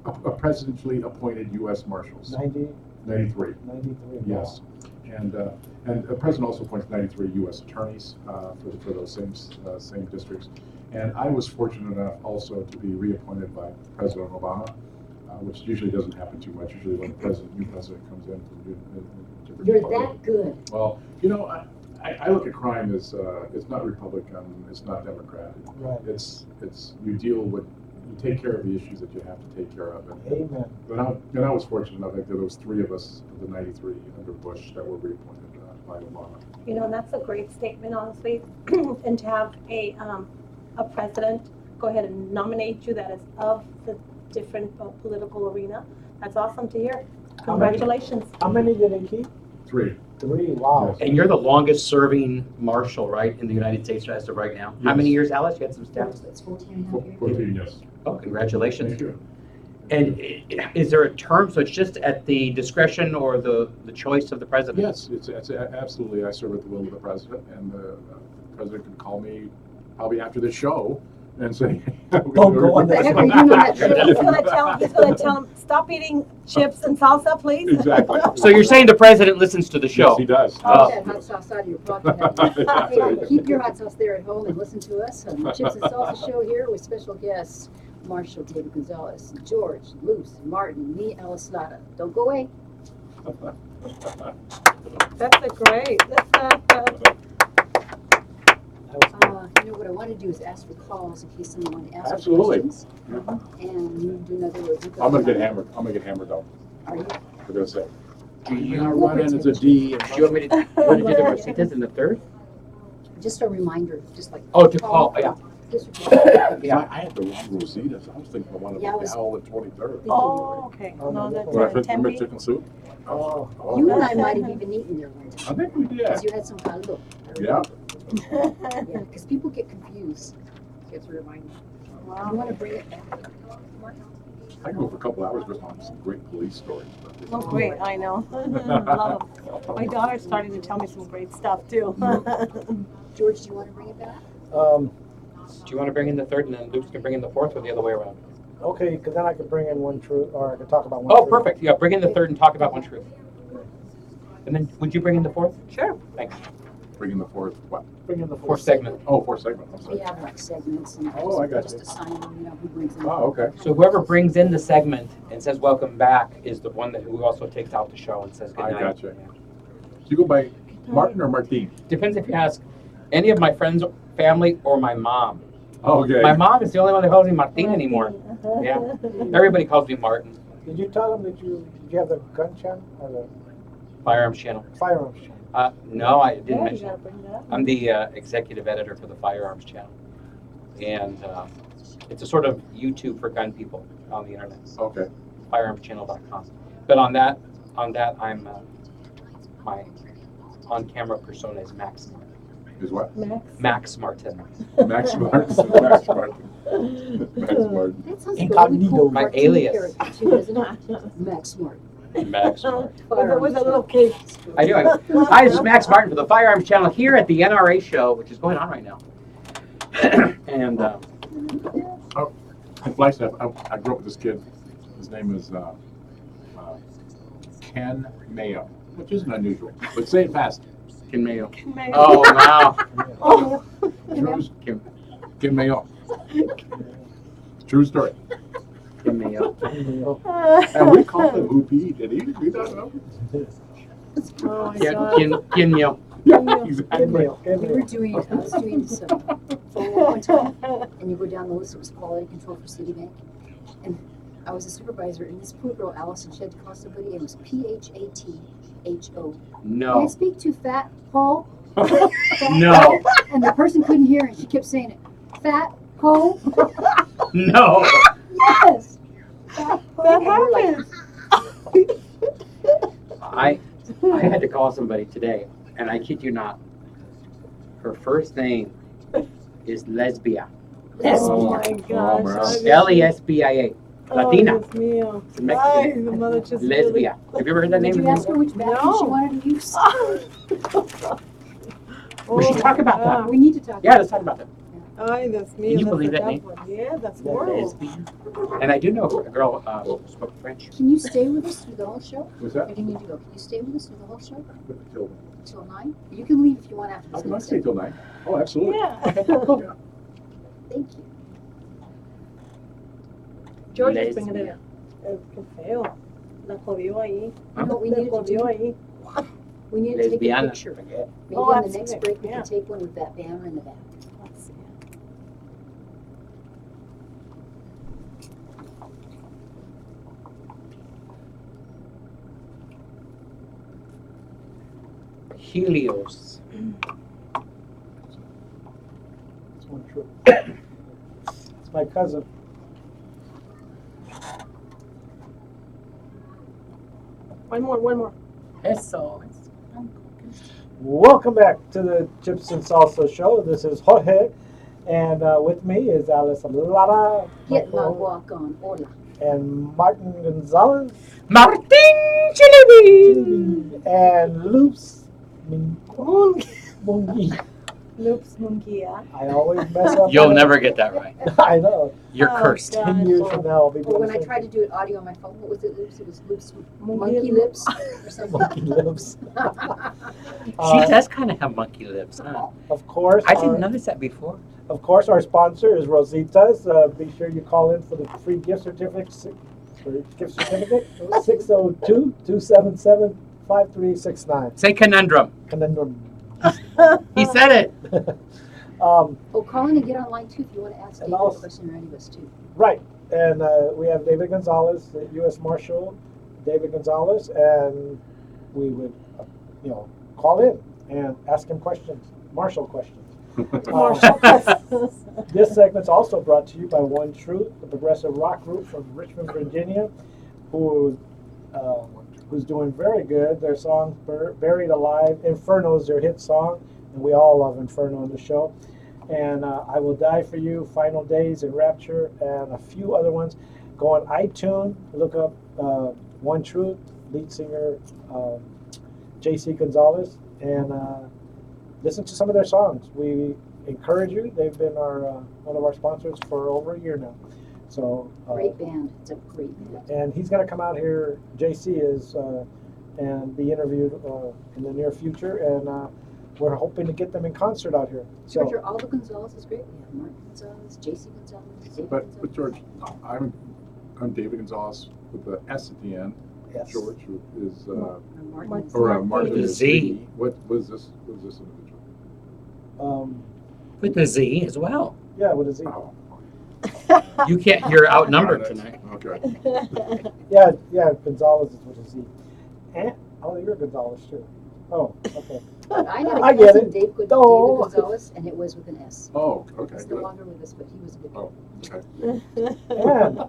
A presidentially appointed U.S. Marshals. 90, 93. 93. Yes. And the president also appoints 93 U.S. attorneys for those same districts. And I was fortunate enough also to be reappointed by President Obama, which usually doesn't happen too much. Usually when the new president comes in from different You're republic. that good. Well, you know, I look at crime as it's not Republican, it's not Democratic. Right. It's you take care of the issues that you have to take care of. Amen. And I was fortunate enough that there was 3 of us of the 93 under Bush that were reappointed by Obama. You know, that's a great statement, honestly, and to have a president go ahead and nominate you that is of the different political arena. That's awesome to hear. How many? Congratulations. How many did they keep? 3. 3. Wow. Yes. And you're the longest serving marshal, right, in the United States as of right now? How Yes. many years, Alice? You had some stats? It's 14 and a half years. 14, yes. Oh, congratulations. Thank you. And is there a term, so it's just at the discretion or the choice of the president? Yes, it's absolutely. I serve at the will of the president, and the president can call me probably after the show and say, Don't go on the that heck show. are you doing that show? He's gonna tell him, stop eating chips and salsa, please. Exactly. So you're saying the president listens to the show? Yes, he does. Oh. Keep that hot sauce out of your pocket. Hey, keep your hot sauce there at home and listen to us on the Chips and Salsa Show here with special guests Marshall David Gonzalez, George, Luce, Martin, me, Alice Lada. Don't go away. That's a great. You know what I want to do is ask for calls in case someone wants to ask Absolutely. questions. And you do another word. I'm gonna get hammered. I'm gonna get hammered though. Are you? We're gonna say. Do you Run in as a D. And want me to do the Rositas in the third? Just a reminder, just like. Oh, to call, yeah. Just a Yeah. I had the wrong Rositas. I was thinking of one of Yeah, I the was- Gal at 23rd. Oh, okay. Oh, No, no, that's When I a fit remember Tempe. chicken soup? Oh. You and I might have even eaten there one time. I think we did. Because you had some caldo. Yeah. Yeah, because people get confused. You have to remind them. You Wow. want to bring it back? I can go for a couple hours just on some great police stories. Oh, great, I know. Love 'em. My daughter's starting to tell me some great stuff, too. George, do you want to bring it back? Do you want to bring in the third and then Luke's can bring in the fourth, or the other way around? Okay, because then I could bring in one truth, or I could talk about one Oh, truth. perfect. Yeah, bring in the third and talk about one truth. And then would you bring in the fourth? Sure. Thanks. Bringing the fourth, what? Bring in the Fourth segment. Oh, fourth segment. I'm We sorry. have like segments and Oh, I got just you. assign them, you know, who brings them. Oh, okay. So whoever brings in the segment and says welcome back is the one that who also takes out the show and says good I night. gotcha. Do you go by Martin or Martine? Depends if you ask any of my friends, family, or my mom. Okay. My mom is the only one that calls me Martin anymore. Yeah. Everybody calls me Martin. Did you tell them that you have the gun channel or the Firearms Channel. firearms channel? No, I didn't Yeah, you mention gotta it. bring that up. I'm the executive editor for the Firearms Channel. And it's a sort of YouTube for gun people on the internet. Okay. Firearmschannel.com. But on that, I'm my on-camera persona is Max Martin. Is what? Max. Max Martin. Max Martin. Max Martin. Max Martin. That sounds Incognito. really cool. My cartoon alias. character too, doesn't it? Max Smart. Max Martin. With a little cake. I do. Hi, this is Max Martin for the Firearms Channel here at the NRA show, which is going on right now. And In Flagstaff, I grew up with this kid. His name is Ken Mayo, which isn't unusual. But say it fast. Ken Mayo. Mayo. Oh, wow. Oh. True. Ken Mayo. True story. Ken Mayo. And we called him Hoopy. Did he? We don't know. Oh my Yeah, God. Ken Mayo. Yeah, Good exactly. meal, good We meal. were doing, I was doing some follow-up one time, and you go down the list, it was quality control for Citibank. And I was a supervisor, and this poor girl, Allison, she had to call somebody, and it was P-H-A-T-H-O. Can I No. speak to Fat Ho? No. And the person couldn't hear, and she kept saying it, Fat Ho? No. Yes! Fat Ho. That And we're like, happens. I had to call somebody today, and I kid you not. Her first name is Lesbia. Oh my Oh, gosh. wow. Lesbia. Latina. Oh, Dios mío. It's a Mexican. Ay, the mother just really- Lesbia. Have you ever heard that Did name? you ask her which bathroom she No. wanted to use? We should talk about that. We need to talk. Yeah, let's talk about that. Ay, Dios mío. Can you that's believe a that tough name? one. Yeah, that's Yeah, horrible. Lesbian. And I do know a girl who spoke French. Can you stay with us through the whole show? Was Or that? do you need to go? Can you stay with us through the whole show? Till, Till 9? You can leave if you want after I this might next stay step. till 9. Oh, absolutely. Yeah. Thank you. George is bringing Lesbia. it. Qué feo. La jodió ahí. You know what we La needed to jodió do? ahí. We need to take a Lesbiana. picture. Maybe Oh, on the next absolutely, break we yeah. can take one with that banner in the back. Let's see. Helios. It's one true. It's my cousin. One more. Eso. Welcome back to the Chips and Salsa Show. This is Jorge, and with me is Alice Lara Get my walk on. Hola. and Martin Gonzalez Martin Chilibi. and Loops Mungi. Loops Mungia. I always mess up. You'll never get that right. I know. You're Oh, cursed. God. 10 years from now, I'll be Or doing when the I same tried to do it audio on my phone, what was it, Loops? It was Loops Monkey Monkey lips. Lips or something. monkey lips. She does kind of have monkey lips, huh? Of course. I didn't notice that before. Of course, our sponsor is Rosita's. Be sure you call in for the free gift certificate. 602-277-5369. Say conundrum. Conundrum. He said it. um, Oh, call in and get online too if you want to ask And David a also- question or any of us too. right. And we have David Gonzalez, the U.S. Marshal, David Gonzalez, and we would, call in and ask him questions, Marshal questions. This segment's also brought to you by One Truth, the progressive rock group from Richmond, Virginia, who's doing very good. Their song "Buried Alive," "Inferno" is their hit song, and we all love Inferno on the show. And "I Will Die for You," "Final Days," and "Rapture," and a few other ones. Go on iTunes, look up One Truth, lead singer J.C. Gonzalez, and listen to some of their songs. We encourage you. They've been one of our sponsors for over a year now. So Great band. It's a great band. and he's going to come out here. JC is and be interviewed in the near future, and we're hoping to get them in concert out here. George, So all the Gonzalez is great. We have Martin Gonzalez, J.C. Gonzalez, David But Gonzalez. George, I'm David Gonzalez with the S at the end. yes, George who is Martin is or Martin. Martin With a is Z. Z. What was this? What was this individual? With the Z as well. yeah, what is he? Oh, You can't. You're outnumbered got it. tonight. Okay. Yeah, Gonzalez is what is he? And you're Gonzalez too. Oh, okay. I had a I get cousin, it. David Oh. Gonzalez, and it was with an S. Oh, okay. He's no Good. longer with us, but he was a good guy. Oh, okay. And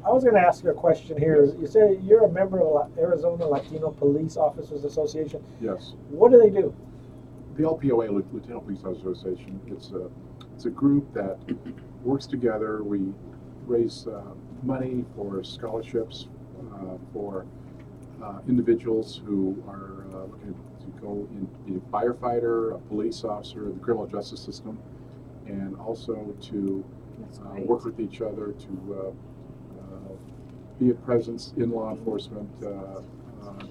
I was going to ask you a question here. You say you're a member of Arizona Latino Police Officers Association. Yes. What do they do? The LPOA, Latino Police Association, it's a group that works together. We raise money for scholarships for individuals who are looking to go in, be a firefighter, a police officer, the criminal justice system, and also to work with each other to be a presence in law enforcement,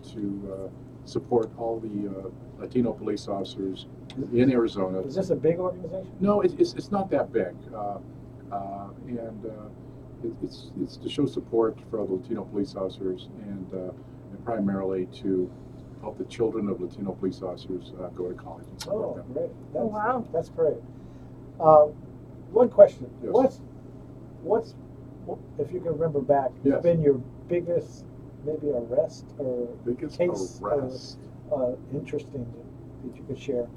to support all the Latino police officers in Arizona. Is this a big organization? No, it's not that big, and it's to show support for the Latino police officers and primarily to help the children of Latino police officers go to college and stuff Oh, like that. great. Oh, wow. That's great. One question. Yes. What's if you can remember back, Yes. it's been your biggest maybe arrest or Biggest case arrest. interesting that you could share?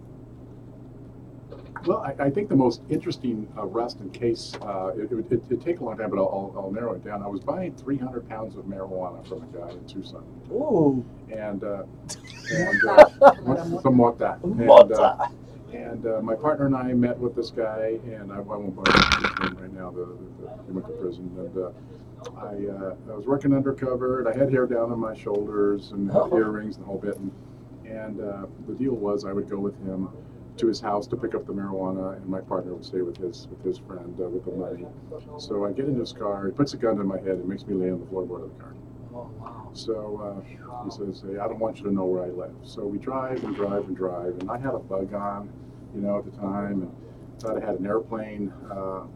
Well, I think the most interesting arrest and case, it'd take a long time, but I'll narrow it down. I was buying 300 pounds of marijuana from a guy in Tucson. Ooh. And some mota. And my partner and I met with this guy, and I won't bother his name right now. He went to prison, and I was working undercover, and I had hair down on my shoulders and had earrings and the whole bit. And the deal was I would go with him to his house to pick up the marijuana, and my partner would stay with his friend with the money. So I get in his car, he puts a gun to my head, and makes me lay on the floorboard of the car. Oh, wow. So he says, hey, I don't want you to know where I live. So we drive and drive and drive, and I had a bug on, at the time, and thought I had an airplane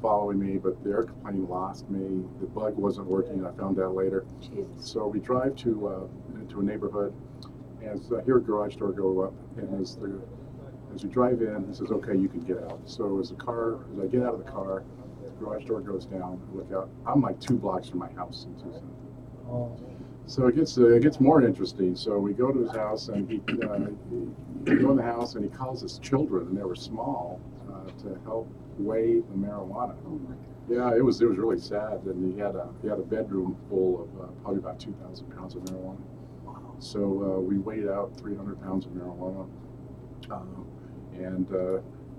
following me, but the airplane lost me. The bug wasn't working. I found out later. Jesus. So we drive into a neighborhood, and I hear a garage door go up, and as we drive in, he says, okay, you can get out. So as I get out of the car, the garage door goes down, I look out. I'm like 2 blocks from my house in Tucson. Oh. So it gets more interesting. So we go to his house, and we go in the house, and he calls his children, and they were small, to help weigh the marijuana. Oh my God. Yeah, it was really sad. And he had a bedroom full of probably about 2,000 pounds of marijuana. So we weighed out 300 pounds of marijuana, and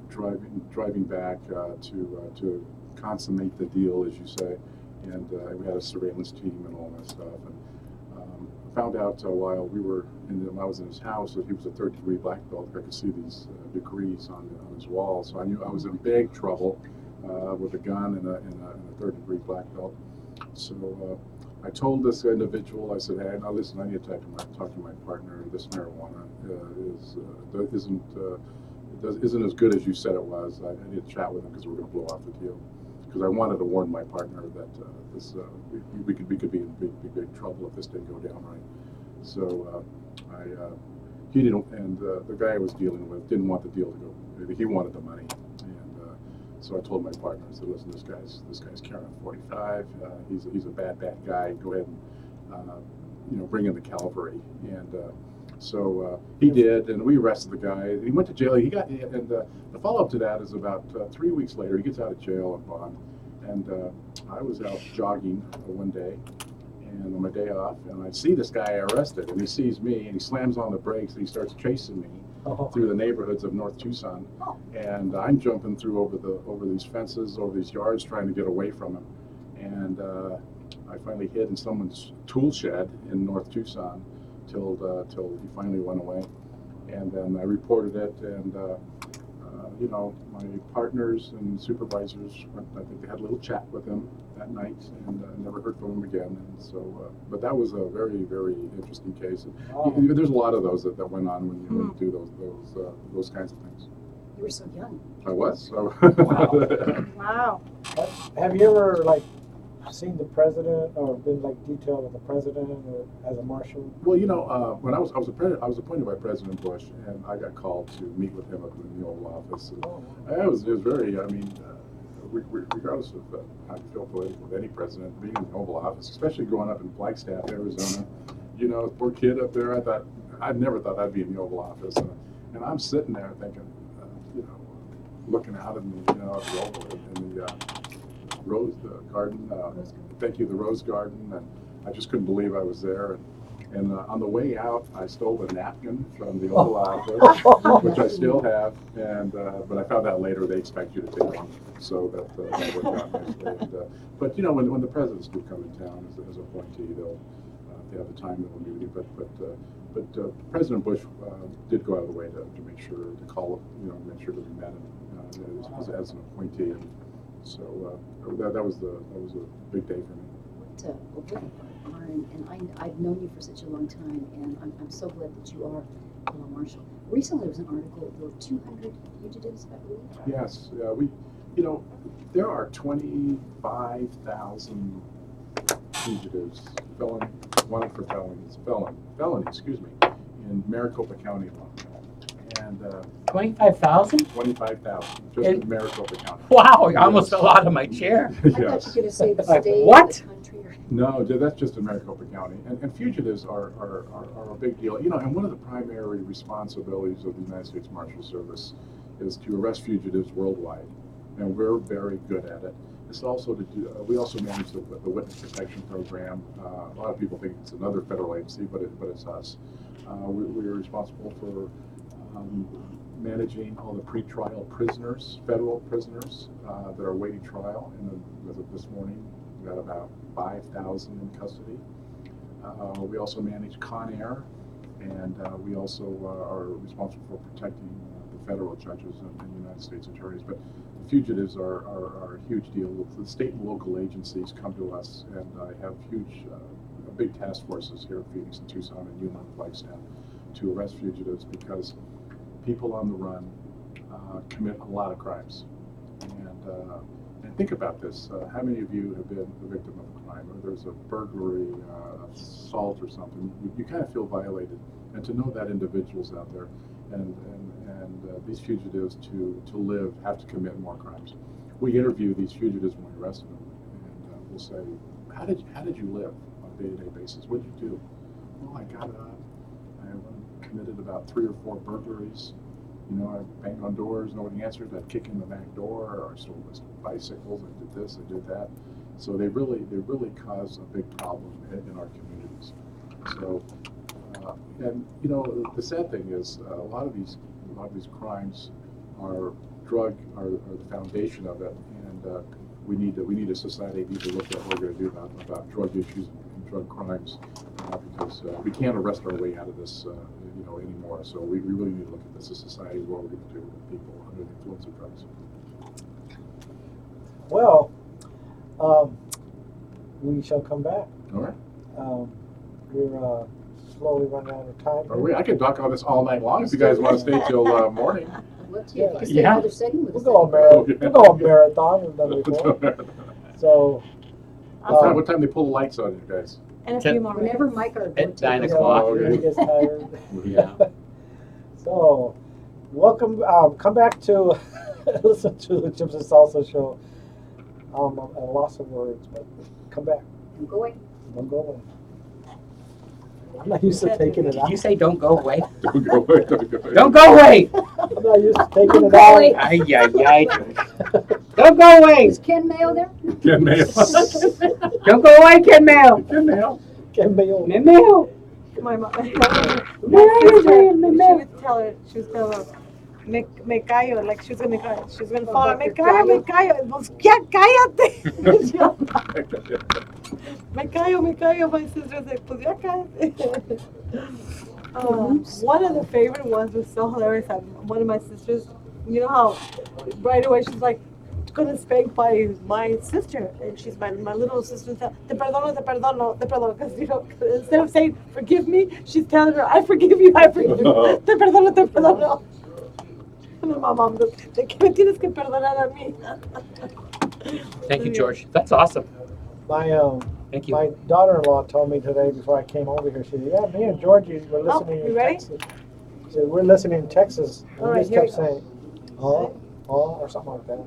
driving back to consummate the deal, as you say. And we had a surveillance team and all that stuff. And found out while I was in his house that he was a 3rd-degree black belt. I could see these degrees on his wall, so I knew I was in big trouble with a gun and a 3rd-degree black belt. So I told this individual, I said, hey, now listen, I need to talk to my partner. This marijuana isn't as good as you said it was. I need to chat with him because we're going to blow off the deal. Because I wanted to warn my partner that we could be in big trouble if this didn't go down right. So he didn't, and the guy I was dealing with didn't want the deal to go. He wanted the money, and so I told my partner, I said, listen, this guy's carrying a 45. He's a bad guy. Go ahead and bring in the cavalry. And so he did, and we arrested the guy. He went to jail. He got, and the follow-up to that is about 3 weeks later. He gets out of jail on bond, and I was out jogging one day, and on my day off, and I see this guy arrested, and he sees me, and he slams on the brakes, and he starts chasing me through the neighborhoods of North Tucson, and I'm jumping through over these fences, over these yards, trying to get away from him, and I finally hid in someone's tool shed in North Tucson till he finally went away, and then I reported it, and my partners and supervisors I think they had a little chat with him that night, and never heard from him again. And so, but that was a very, very interesting case. And there's a lot of those that went on when you do those kinds of things. You were so young. I was. So. Wow. Have you ever seen the president or been detailed with the president or as a marshal? Well, when I was appointed by President Bush, and I got called to meet with him up in the Oval Office. And it was very, regardless of how you feel politically with any president, being in the Oval Office, especially growing up in Flagstaff, Arizona, poor kid up there, I never thought I'd be in the Oval Office, and I'm sitting there thinking, looking out in the Oval in the Rose Garden, the Rose Garden, and I just couldn't believe I was there. And on the way out, I stole a napkin from the Oval Office, which I still have. And but I found out later they expect you to take one, so that worked out nicely. But when the presidents do come in town as a appointee, they have the time they'll meet you. But President Bush did go out of the way to make sure to call, make sure that we met him as an appointee. And so that was a big day for me. What and I've known you for such a long time, and I'm so glad that you are a marshal. Recently, there was an article. There were 200 fugitives, I believe. Yes, there are 25,000 fugitives, wanted for felony, in Maricopa County alone. And 25,000? 25,000 just in Maricopa County. Wow, I almost fell out of my chair. I thought you were Yes. going to say the Like, state what? or the country. Or... No, that's just in Maricopa County. And fugitives are a big deal. And one of the primary responsibilities of the United States Marshal Service is to arrest fugitives worldwide. And we're very good at it. It's also we also manage the witness protection program. A lot of people think it's another federal agency, but it's us. We're responsible for managing all the pretrial prisoners, federal prisoners that are awaiting trial. And as of this morning, we got about 5,000 in custody. We also manage Con Air, and we also are responsible for protecting the federal judges and United States attorneys. But the fugitives are a huge deal. The state and local agencies come to us, and I have big task forces here in Phoenix and Tucson and Yuma and Flagstaff to arrest fugitives, because people on the run commit a lot of crimes. And think about this. How many of you have been the victim of a crime, or there's a burglary, assault or something? You kind of feel violated. And to know that individuals out there and these fugitives to live have to commit more crimes. We interview these fugitives when we arrest them, and we'll say, how did you live on a day-to-day basis? What did you do? Well, I got up. I committed about 3 or 4 burglaries. You know, I banged on doors, nobody answered. I'd kick in the back door, or I stole bicycles. I did this, I did that. So they really cause a big problem in our communities. So, and you know, the sad thing is a lot of these crimes are the foundation of it, and we need a society to look at what we're going to do about drug issues and drug crimes, because we can't arrest our way out of this, anymore. So we really need to look at this as a society, what we're going to do with people under the influence of drugs. Well, we shall come back. All right. We're slowly running out of time. I could talk on this all night long if you guys want to stay till morning. Let's see if you can stay Yeah. another second with us. We'll go on marathon. We've done it before. So, What time they pull the lights on you guys? And a few more Whenever minutes. Mike or At 9 yeah, o'clock. everybody gets tired. Yeah. So, welcome. Come back to listen to the Chips and Salsa show. I'm at a loss of words, but come back. I'm going. Don't go away. I'm not used to taking it Did out. you say don't go away? Don't go away. Don't go away. Don't go away! I'm not used to taking it going. out. Ay, ay, ay. Don't go away! Is Ken Mayo there? Ken Mayo. Don't go away, Ken Mayo! Ken Mayo. Can be old. Mayo! My mom, my Mayo, sister, Mayo. she would tell her, me callo, like she was gonna fall. Me callo. Pues, ya cállate. Me callo. My sister said, pues ya cállate. One of the favorite ones was so hilarious. One of my sisters, you know how right away she's like gonna spank my sister, and she's my little sister. Te perdono, because instead of saying forgive me, she's telling her I forgive you. Te perdono. And my mom goes, ¿de qué me tienes que perdonar a mí? Thank you, George. That's awesome. My Thank you. daughter-in-law told me today before I came over here. She said, "Yeah, me and Georgie were listening you in ready? Texas." She said, "We're listening in Texas." And All we right, just here kept we go. saying, "Oh, or something like that."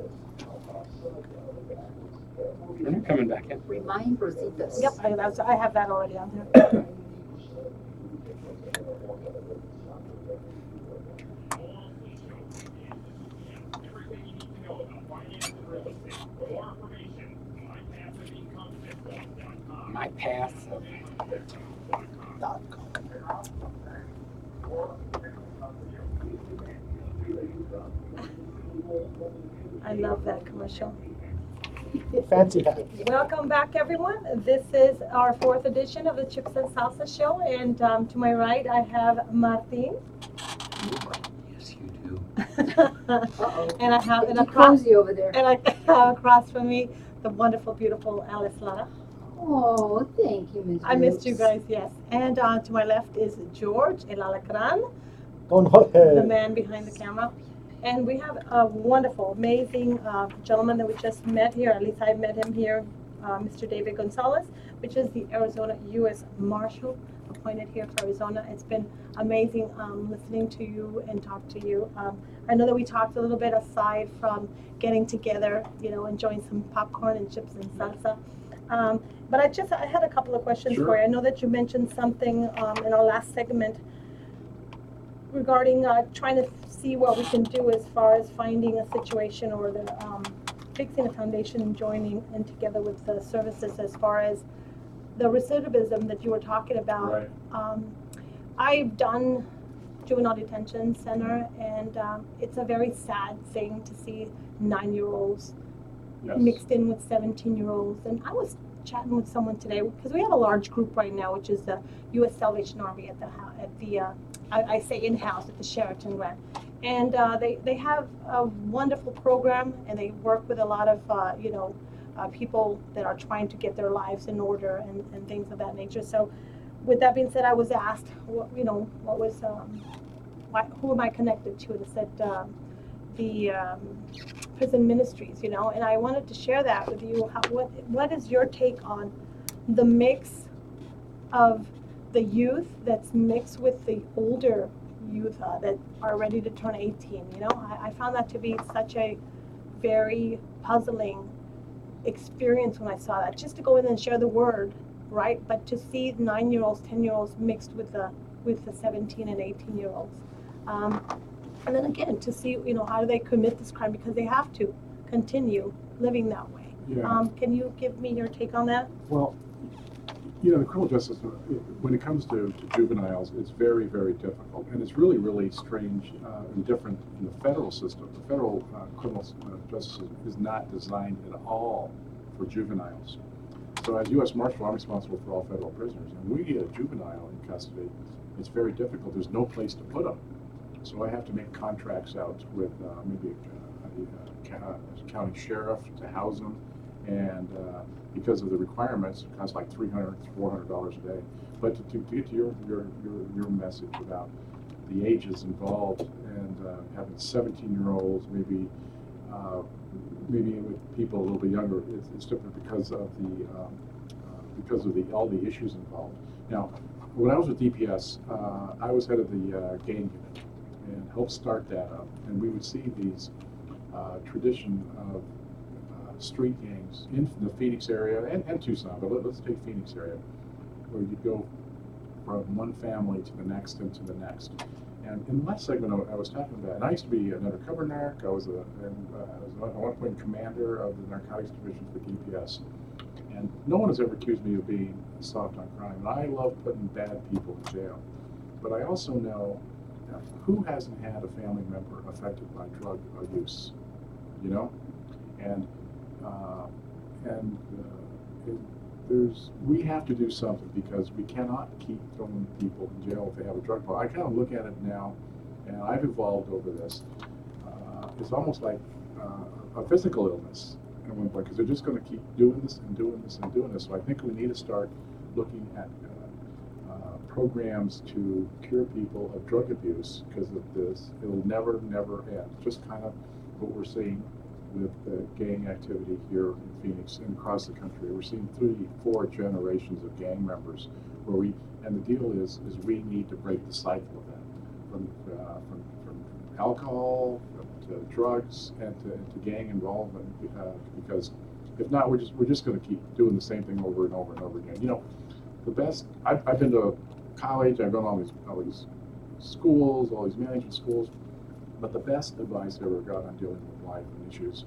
When are you coming back in? Remind Rositas. Yep, I have that already on there. My path. I love that commercial. Fancy hat. Welcome back, everyone. This is our 4th edition of the Chips and Salsa show, and to my right I have Martin. Yes, you do. And I have Pretty cozy over there. and I have across from me the wonderful, beautiful Alice Lara. Oh, thank you, Ms. I missed you Roots. guys, yes. And to my left is George El Alacran, Don't hold the it. man behind the camera. And we have a wonderful, amazing gentleman that we just met here. At least I met him here, Mr. David Gonzalez, which is the Arizona U.S. Marshal appointed here for Arizona. It's been amazing listening to you and talk to you. I know that we talked a little bit aside from getting together, enjoying some popcorn and chips and salsa. But I had a couple of questions Sure. for you. I know that you mentioned something in our last segment regarding trying to see what we can do as far as finding a situation or fixing a foundation and joining in together with the services as far as the recidivism that you were talking about. Right. I've done juvenile detention center, and it's a very sad thing to see 9-year-olds Yes. mixed in with 17-year-olds. And I was chatting with someone today because we have a large group right now, which is the U.S. Salvation Army at the I say in-house at the Sheraton Grand, and they have a wonderful program, and they work with a lot of people that are trying to get their lives in order and things of that nature. So, with that being said, I was asked, what was who am I connected to? And it said the prison ministries, and I wanted to share that with you. What is your take on the mix of the youth that's mixed with the older youth that are ready to turn 18? I found that to be such a very puzzling experience when I saw that. Just to go in and share the word, right? But to see 9-year-olds, 10-year-olds mixed with the 17 and 18-year-olds. And then again, to see, how do they commit this crime, because they have to continue living that way. Yeah. Can you give me your take on that? Well, the criminal justice, when it comes to juveniles, it's very, very difficult. And it's really, really strange and different in the federal system. The federal criminal justice system is not designed at all for juveniles. So as U.S. Marshal, I'm responsible for all federal prisoners. And when we get a juvenile in custody, it's very difficult. There's no place to put them. So I have to make contracts out with maybe a county sheriff to house them. And because of the requirements, it costs like $300, $400 a day. But to get to your message about the ages involved and having 17-year-olds, maybe with people a little bit younger, it's different because of all the issues involved. Now, when I was with DPS, I was head of the gang unit and helped start that up. And we would see these tradition of street gangs in the Phoenix area and Tucson, but let's take Phoenix area, where you go from one family to the next and to the next. And in the last segment, I was talking about, and I used to be an undercover narc. I was at one point commander of the narcotics division for DPS. And no one has ever accused me of being soft on crime. And I love putting bad people in jail. But I also know who hasn't had a family member affected by drug abuse, we have to do something, because we cannot keep throwing people in jail if they have a drug problem. I kind of look at it now, and I've evolved over this. It's almost like a physical illness at one point, because they're just going to keep doing this and doing this and doing this. So I think we need to start looking at programs to cure people of drug abuse, because of this. It'll never, never end. Just kind of what we're seeing with the gang activity here in Phoenix and across the country. We're seeing 3-4 generations of gang members and the deal is we need to break the cycle of that, from alcohol to drugs and to gang involvement, because if not, we're just going to keep doing the same thing over and over and over again. The best, I've been to college, I've gone all these schools, all these management schools, but the best advice I ever got on dealing with life and issues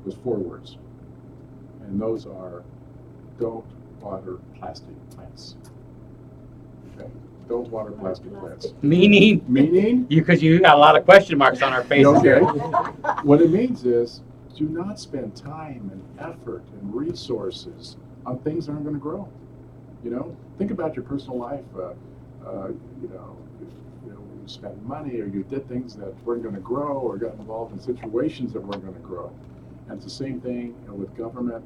was 4 words. And those are, don't water plastic plants. Okay? Don't water plastic plants. Meaning? Meaning? Because you got a lot of question marks on our faces Okay. here. What it means is, do not spend time and effort and resources on things that aren't going to grow. Think about your personal life. You spent money, or you did things that weren't going to grow, or got involved in situations that weren't going to grow. And it's the same thing with government,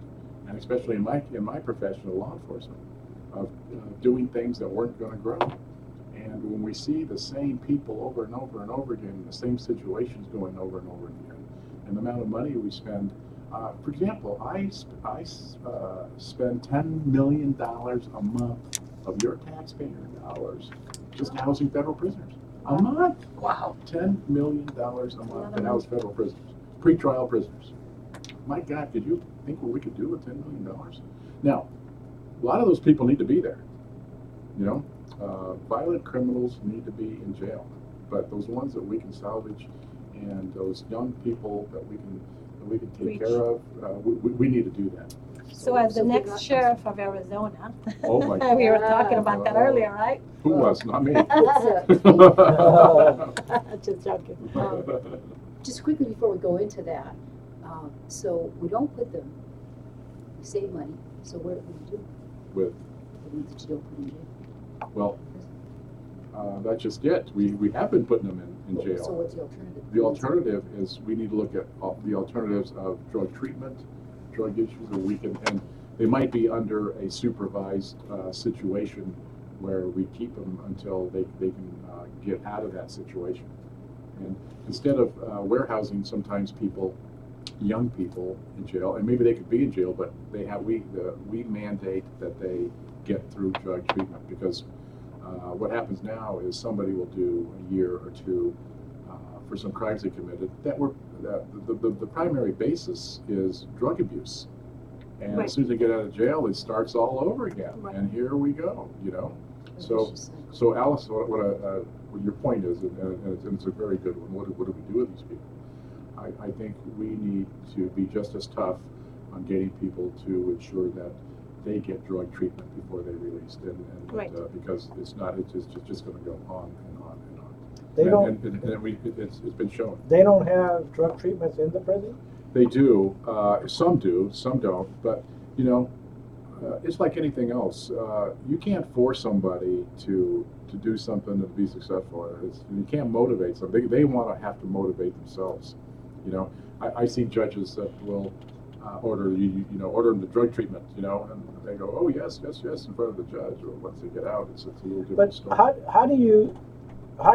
and especially in my profession, law enforcement, of doing things that weren't going to grow. And when we see the same people over and over and over again, the same situations going over and over again, and the amount of money we spend. For example, I spend $10 million a month of your taxpayer dollars just housing federal prisoners. A month. Wow. $10 million a month to house federal prisoners, pretrial prisoners. My God, could you think what we could do with $10 million? Now, a lot of those people need to be there. Violent criminals need to be in jail, but those ones that we can salvage, and those young people that we can take care of, we need to do that. So as the So next they're not- sheriff of Arizona, Oh my we were God. talking about that earlier, right? Who was? Not me. Just joking. Just quickly before we go into that, so we don't put them, we save money, so what do we do? With, The ones that you don't put in jail? well, that's just it. We have been putting them in So jail. what's the alternative? The alternative is we need to look at the alternatives of drug treatment, drug issues, or we can, and they might be under a supervised situation where we keep them until they can get out of that situation. And instead of warehousing sometimes people, young people in jail, and maybe they could be in jail, but we mandate that they get through drug treatment, because what happens now is somebody will do a year or two for some crimes they committed that were the primary basis is drug abuse, and Right. as soon as they get out of jail, it starts all over again, Right. and here we go, you know. So, Vicious cycle. so Alice, what your point is, and it's a very good one. What do we do with these people? I think we need to be just as tough on getting people to ensure that they get drug treatment before they're released, and Right. Because it's just going to go on and on and on. They And- don't, it's been shown. they don't have drug treatments in the prison? They do. Some do. Some don't. But you know, it's like anything else. You can't force somebody to do something and be successful. You can't motivate somebody. They want to have to motivate themselves. You know, I see judges that will order order them the drug treatment. You know, and they go, oh yes, yes, yes, in front of the judge. Or once they get out, it's a little different But story. how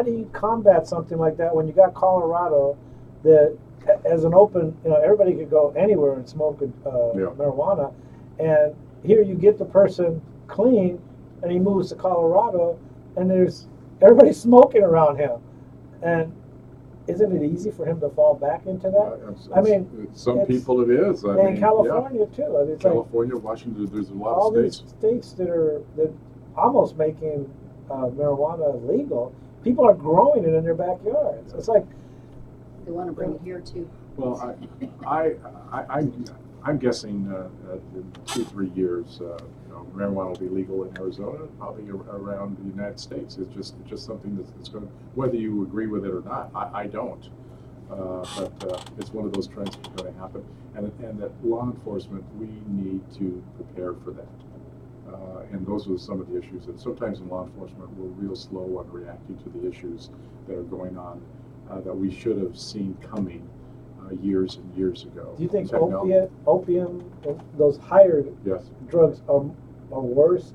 do you combat something like that when you got Colorado that as an open, everybody could go anywhere and smoke marijuana, and here you get the person clean and he moves to Colorado and there's everybody smoking around him, and isn't it easy for him to fall back into that? I mean, some it's- people it is. I And mean, California too. I mean, yeah. it's like California, Washington. There's a lot all of these states. states that almost making marijuana legal. People are growing it in their backyards. It's like, They wanna bring it here too. Well, I'm guessing in 2-3 years, marijuana will be legal in Arizona, probably around the United States. It's just something that's going to, whether you agree with it or not, I don't. But it's one of those trends that's going to happen, and that law enforcement, we need to prepare for that. And those are some of the issues. And sometimes in law enforcement, we're real slow on reacting to the issues that are going on that we should have seen coming years and years ago. do you think Technology- opium, and those higher Yes. drugs are worse?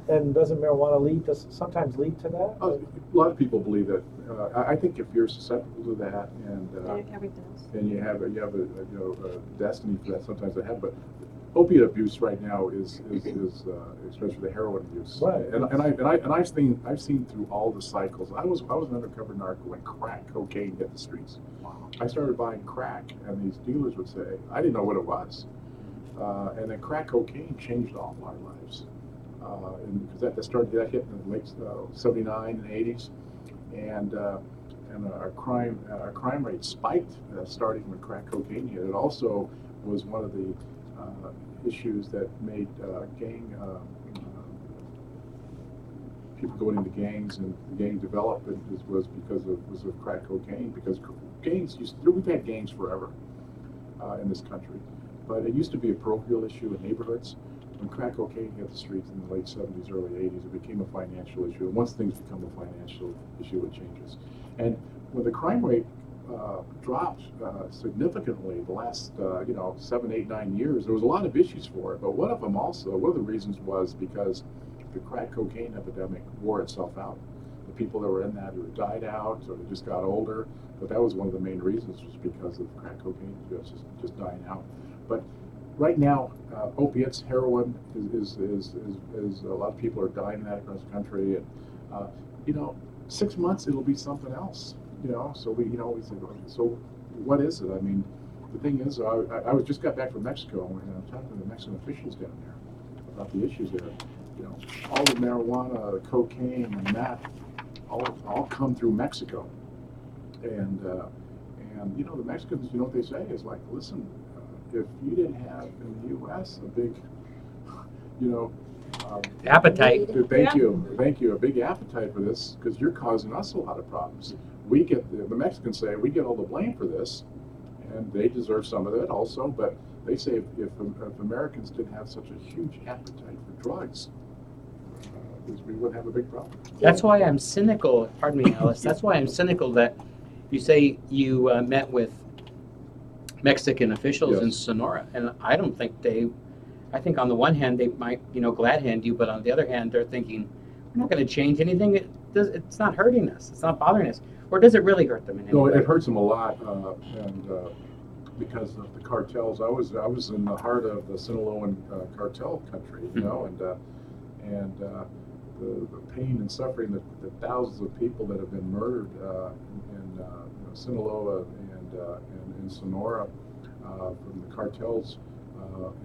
And doesn't marijuana sometimes lead to that? A lot of people believe that. I think if you're susceptible to that, and Everything else. and you have a destiny for that, sometimes I have. But opiate abuse right now is especially the heroin abuse. Right. And I've seen through all the cycles. I was an undercover narco when crack cocaine hit the streets. I started buying crack, and these dealers would say, I didn't know what it was. And then crack cocaine changed all of our lives. And because that hit in the late '79 and '80s, and our crime rate spiked starting when crack cocaine hit. It also was one of the issues that made people going into gangs, and the gang development was because of crack cocaine. Because we've had gangs forever in this country, but it used to be a parochial issue in neighborhoods. When crack cocaine hit the streets in the late '70s, early '80s, it became a financial issue. And once things become a financial issue, it changes. And when the crime rate dropped significantly the last 7, 8, 9 years, there was a lot of issues for it. But one of the reasons was because the crack cocaine epidemic wore itself out. The people that were in that either died out or they just got older. But that was one of the main reasons, was because of crack cocaine just dying out. But right now, opiates, heroin is a lot of people are dying of that across the country, and 6 months it'll be something else. So we say, okay, so what is it? I mean, the thing is, I just got back from Mexico, and I'm talking to the Mexican officials down there about the issues there. All the marijuana, the cocaine, and that all come through Mexico, and the Mexicans, what they say is like, listen, if you didn't have in the U.S. a big, you know, Appetite. thank you, a big appetite for this, because you're causing us a lot of problems. We get, the Mexicans say, we get all the blame for this, and they deserve some of it also, but they say if Americans didn't have such a huge appetite for drugs, we would have a big problem. That's why I'm cynical, pardon me, Alice, that's why I'm cynical that you say you met with Mexican officials in Yes. Sonora, and I don't think I think on the one hand, they might, glad hand you, but on the other hand, they're thinking, we're not going to change anything. It's not hurting us. It's not bothering us. Or does it really hurt them in any No, way? it hurts them a lot, and because of the cartels. I was in the heart of the Sinaloan cartel country, and the pain and suffering that the thousands of people that have been murdered in Sinaloa and in Sonora from the cartels.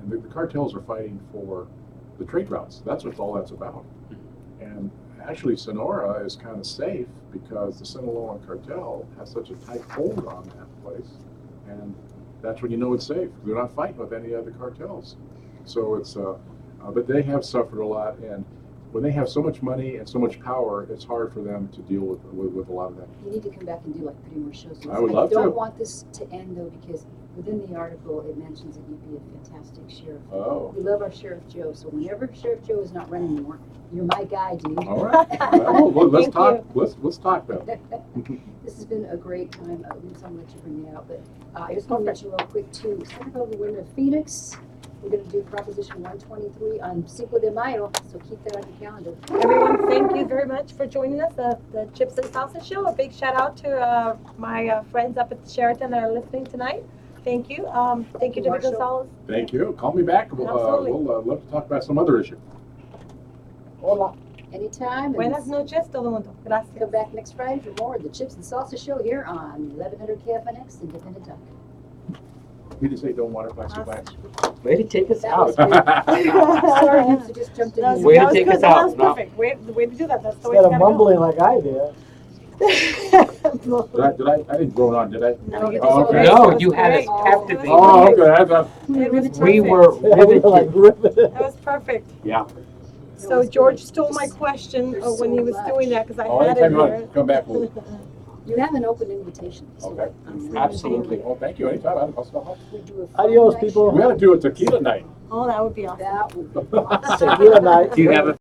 And the cartels are fighting for the trade routes. That's what all that's about. And actually, Sonora is kind of safe because the Sinaloan cartel has such a tight hold on that place, and that's when you know it's safe. They're not fighting with any other cartels. So it's, but they have suffered a lot, and when they have so much money and so much power, it's hard for them to deal with a lot of that. You need to come back and do like 3 more shows. I would love to. I don't want this to end though, because within the article it mentions that you'd be a fantastic sheriff. Oh. We love our Sheriff Joe, so whenever Sheriff Joe is not running anymore, you're my guy, dude. All right. Well, let's Thank talk. Let's talk about it. This has been a great time. Vince, I'm gonna let you bring me out, but I just want to mention real quick too. Centerville, we're in Phoenix. We're going to do Proposition 123 on Cinco de Mayo, so keep that on your calendar. Everyone, thank you very much for joining us, the Chips and Salsa Show. A big shout out to my friends up at the Sheraton that are listening tonight. Thank you. Thank you to Marshall. Gonzalez. Thank you. Call me back. Absolutely. We'll love to talk about some other issue. Hola. Anytime. and Buenas noches, todo mundo. Gracias. Come back next Friday for more of the Chips and Salsa Show here on 1100 KFNX Independent Talk. You just say don't water plastic bags. Way to take us That out. was good. Sorry, Vince, I just jumped in. That was, Way to that was take good. us That out. was No. perfect. Way to do that. That's the way Instead it's of gotta go. mumbling like I did. I didn't drone on, did I? No, you Oh, did okay. great. No, That was you had us great. captivated. Oh, okay. It was We perfect. were Yeah, we were like riveted. riveted. That was perfect. Yeah. So George stole my question There's when so he was much. doing that because I Oh, had it anytime you here. want to come back, we'll. You have an open invitation. So, Okay. Absolutely. Well, thank you. Anytime. I'll stop. We do a fun Adios, night people. show. We ought to do a tequila night. Oh, that would be awesome. That would be awesome. Tequila night. Do you have a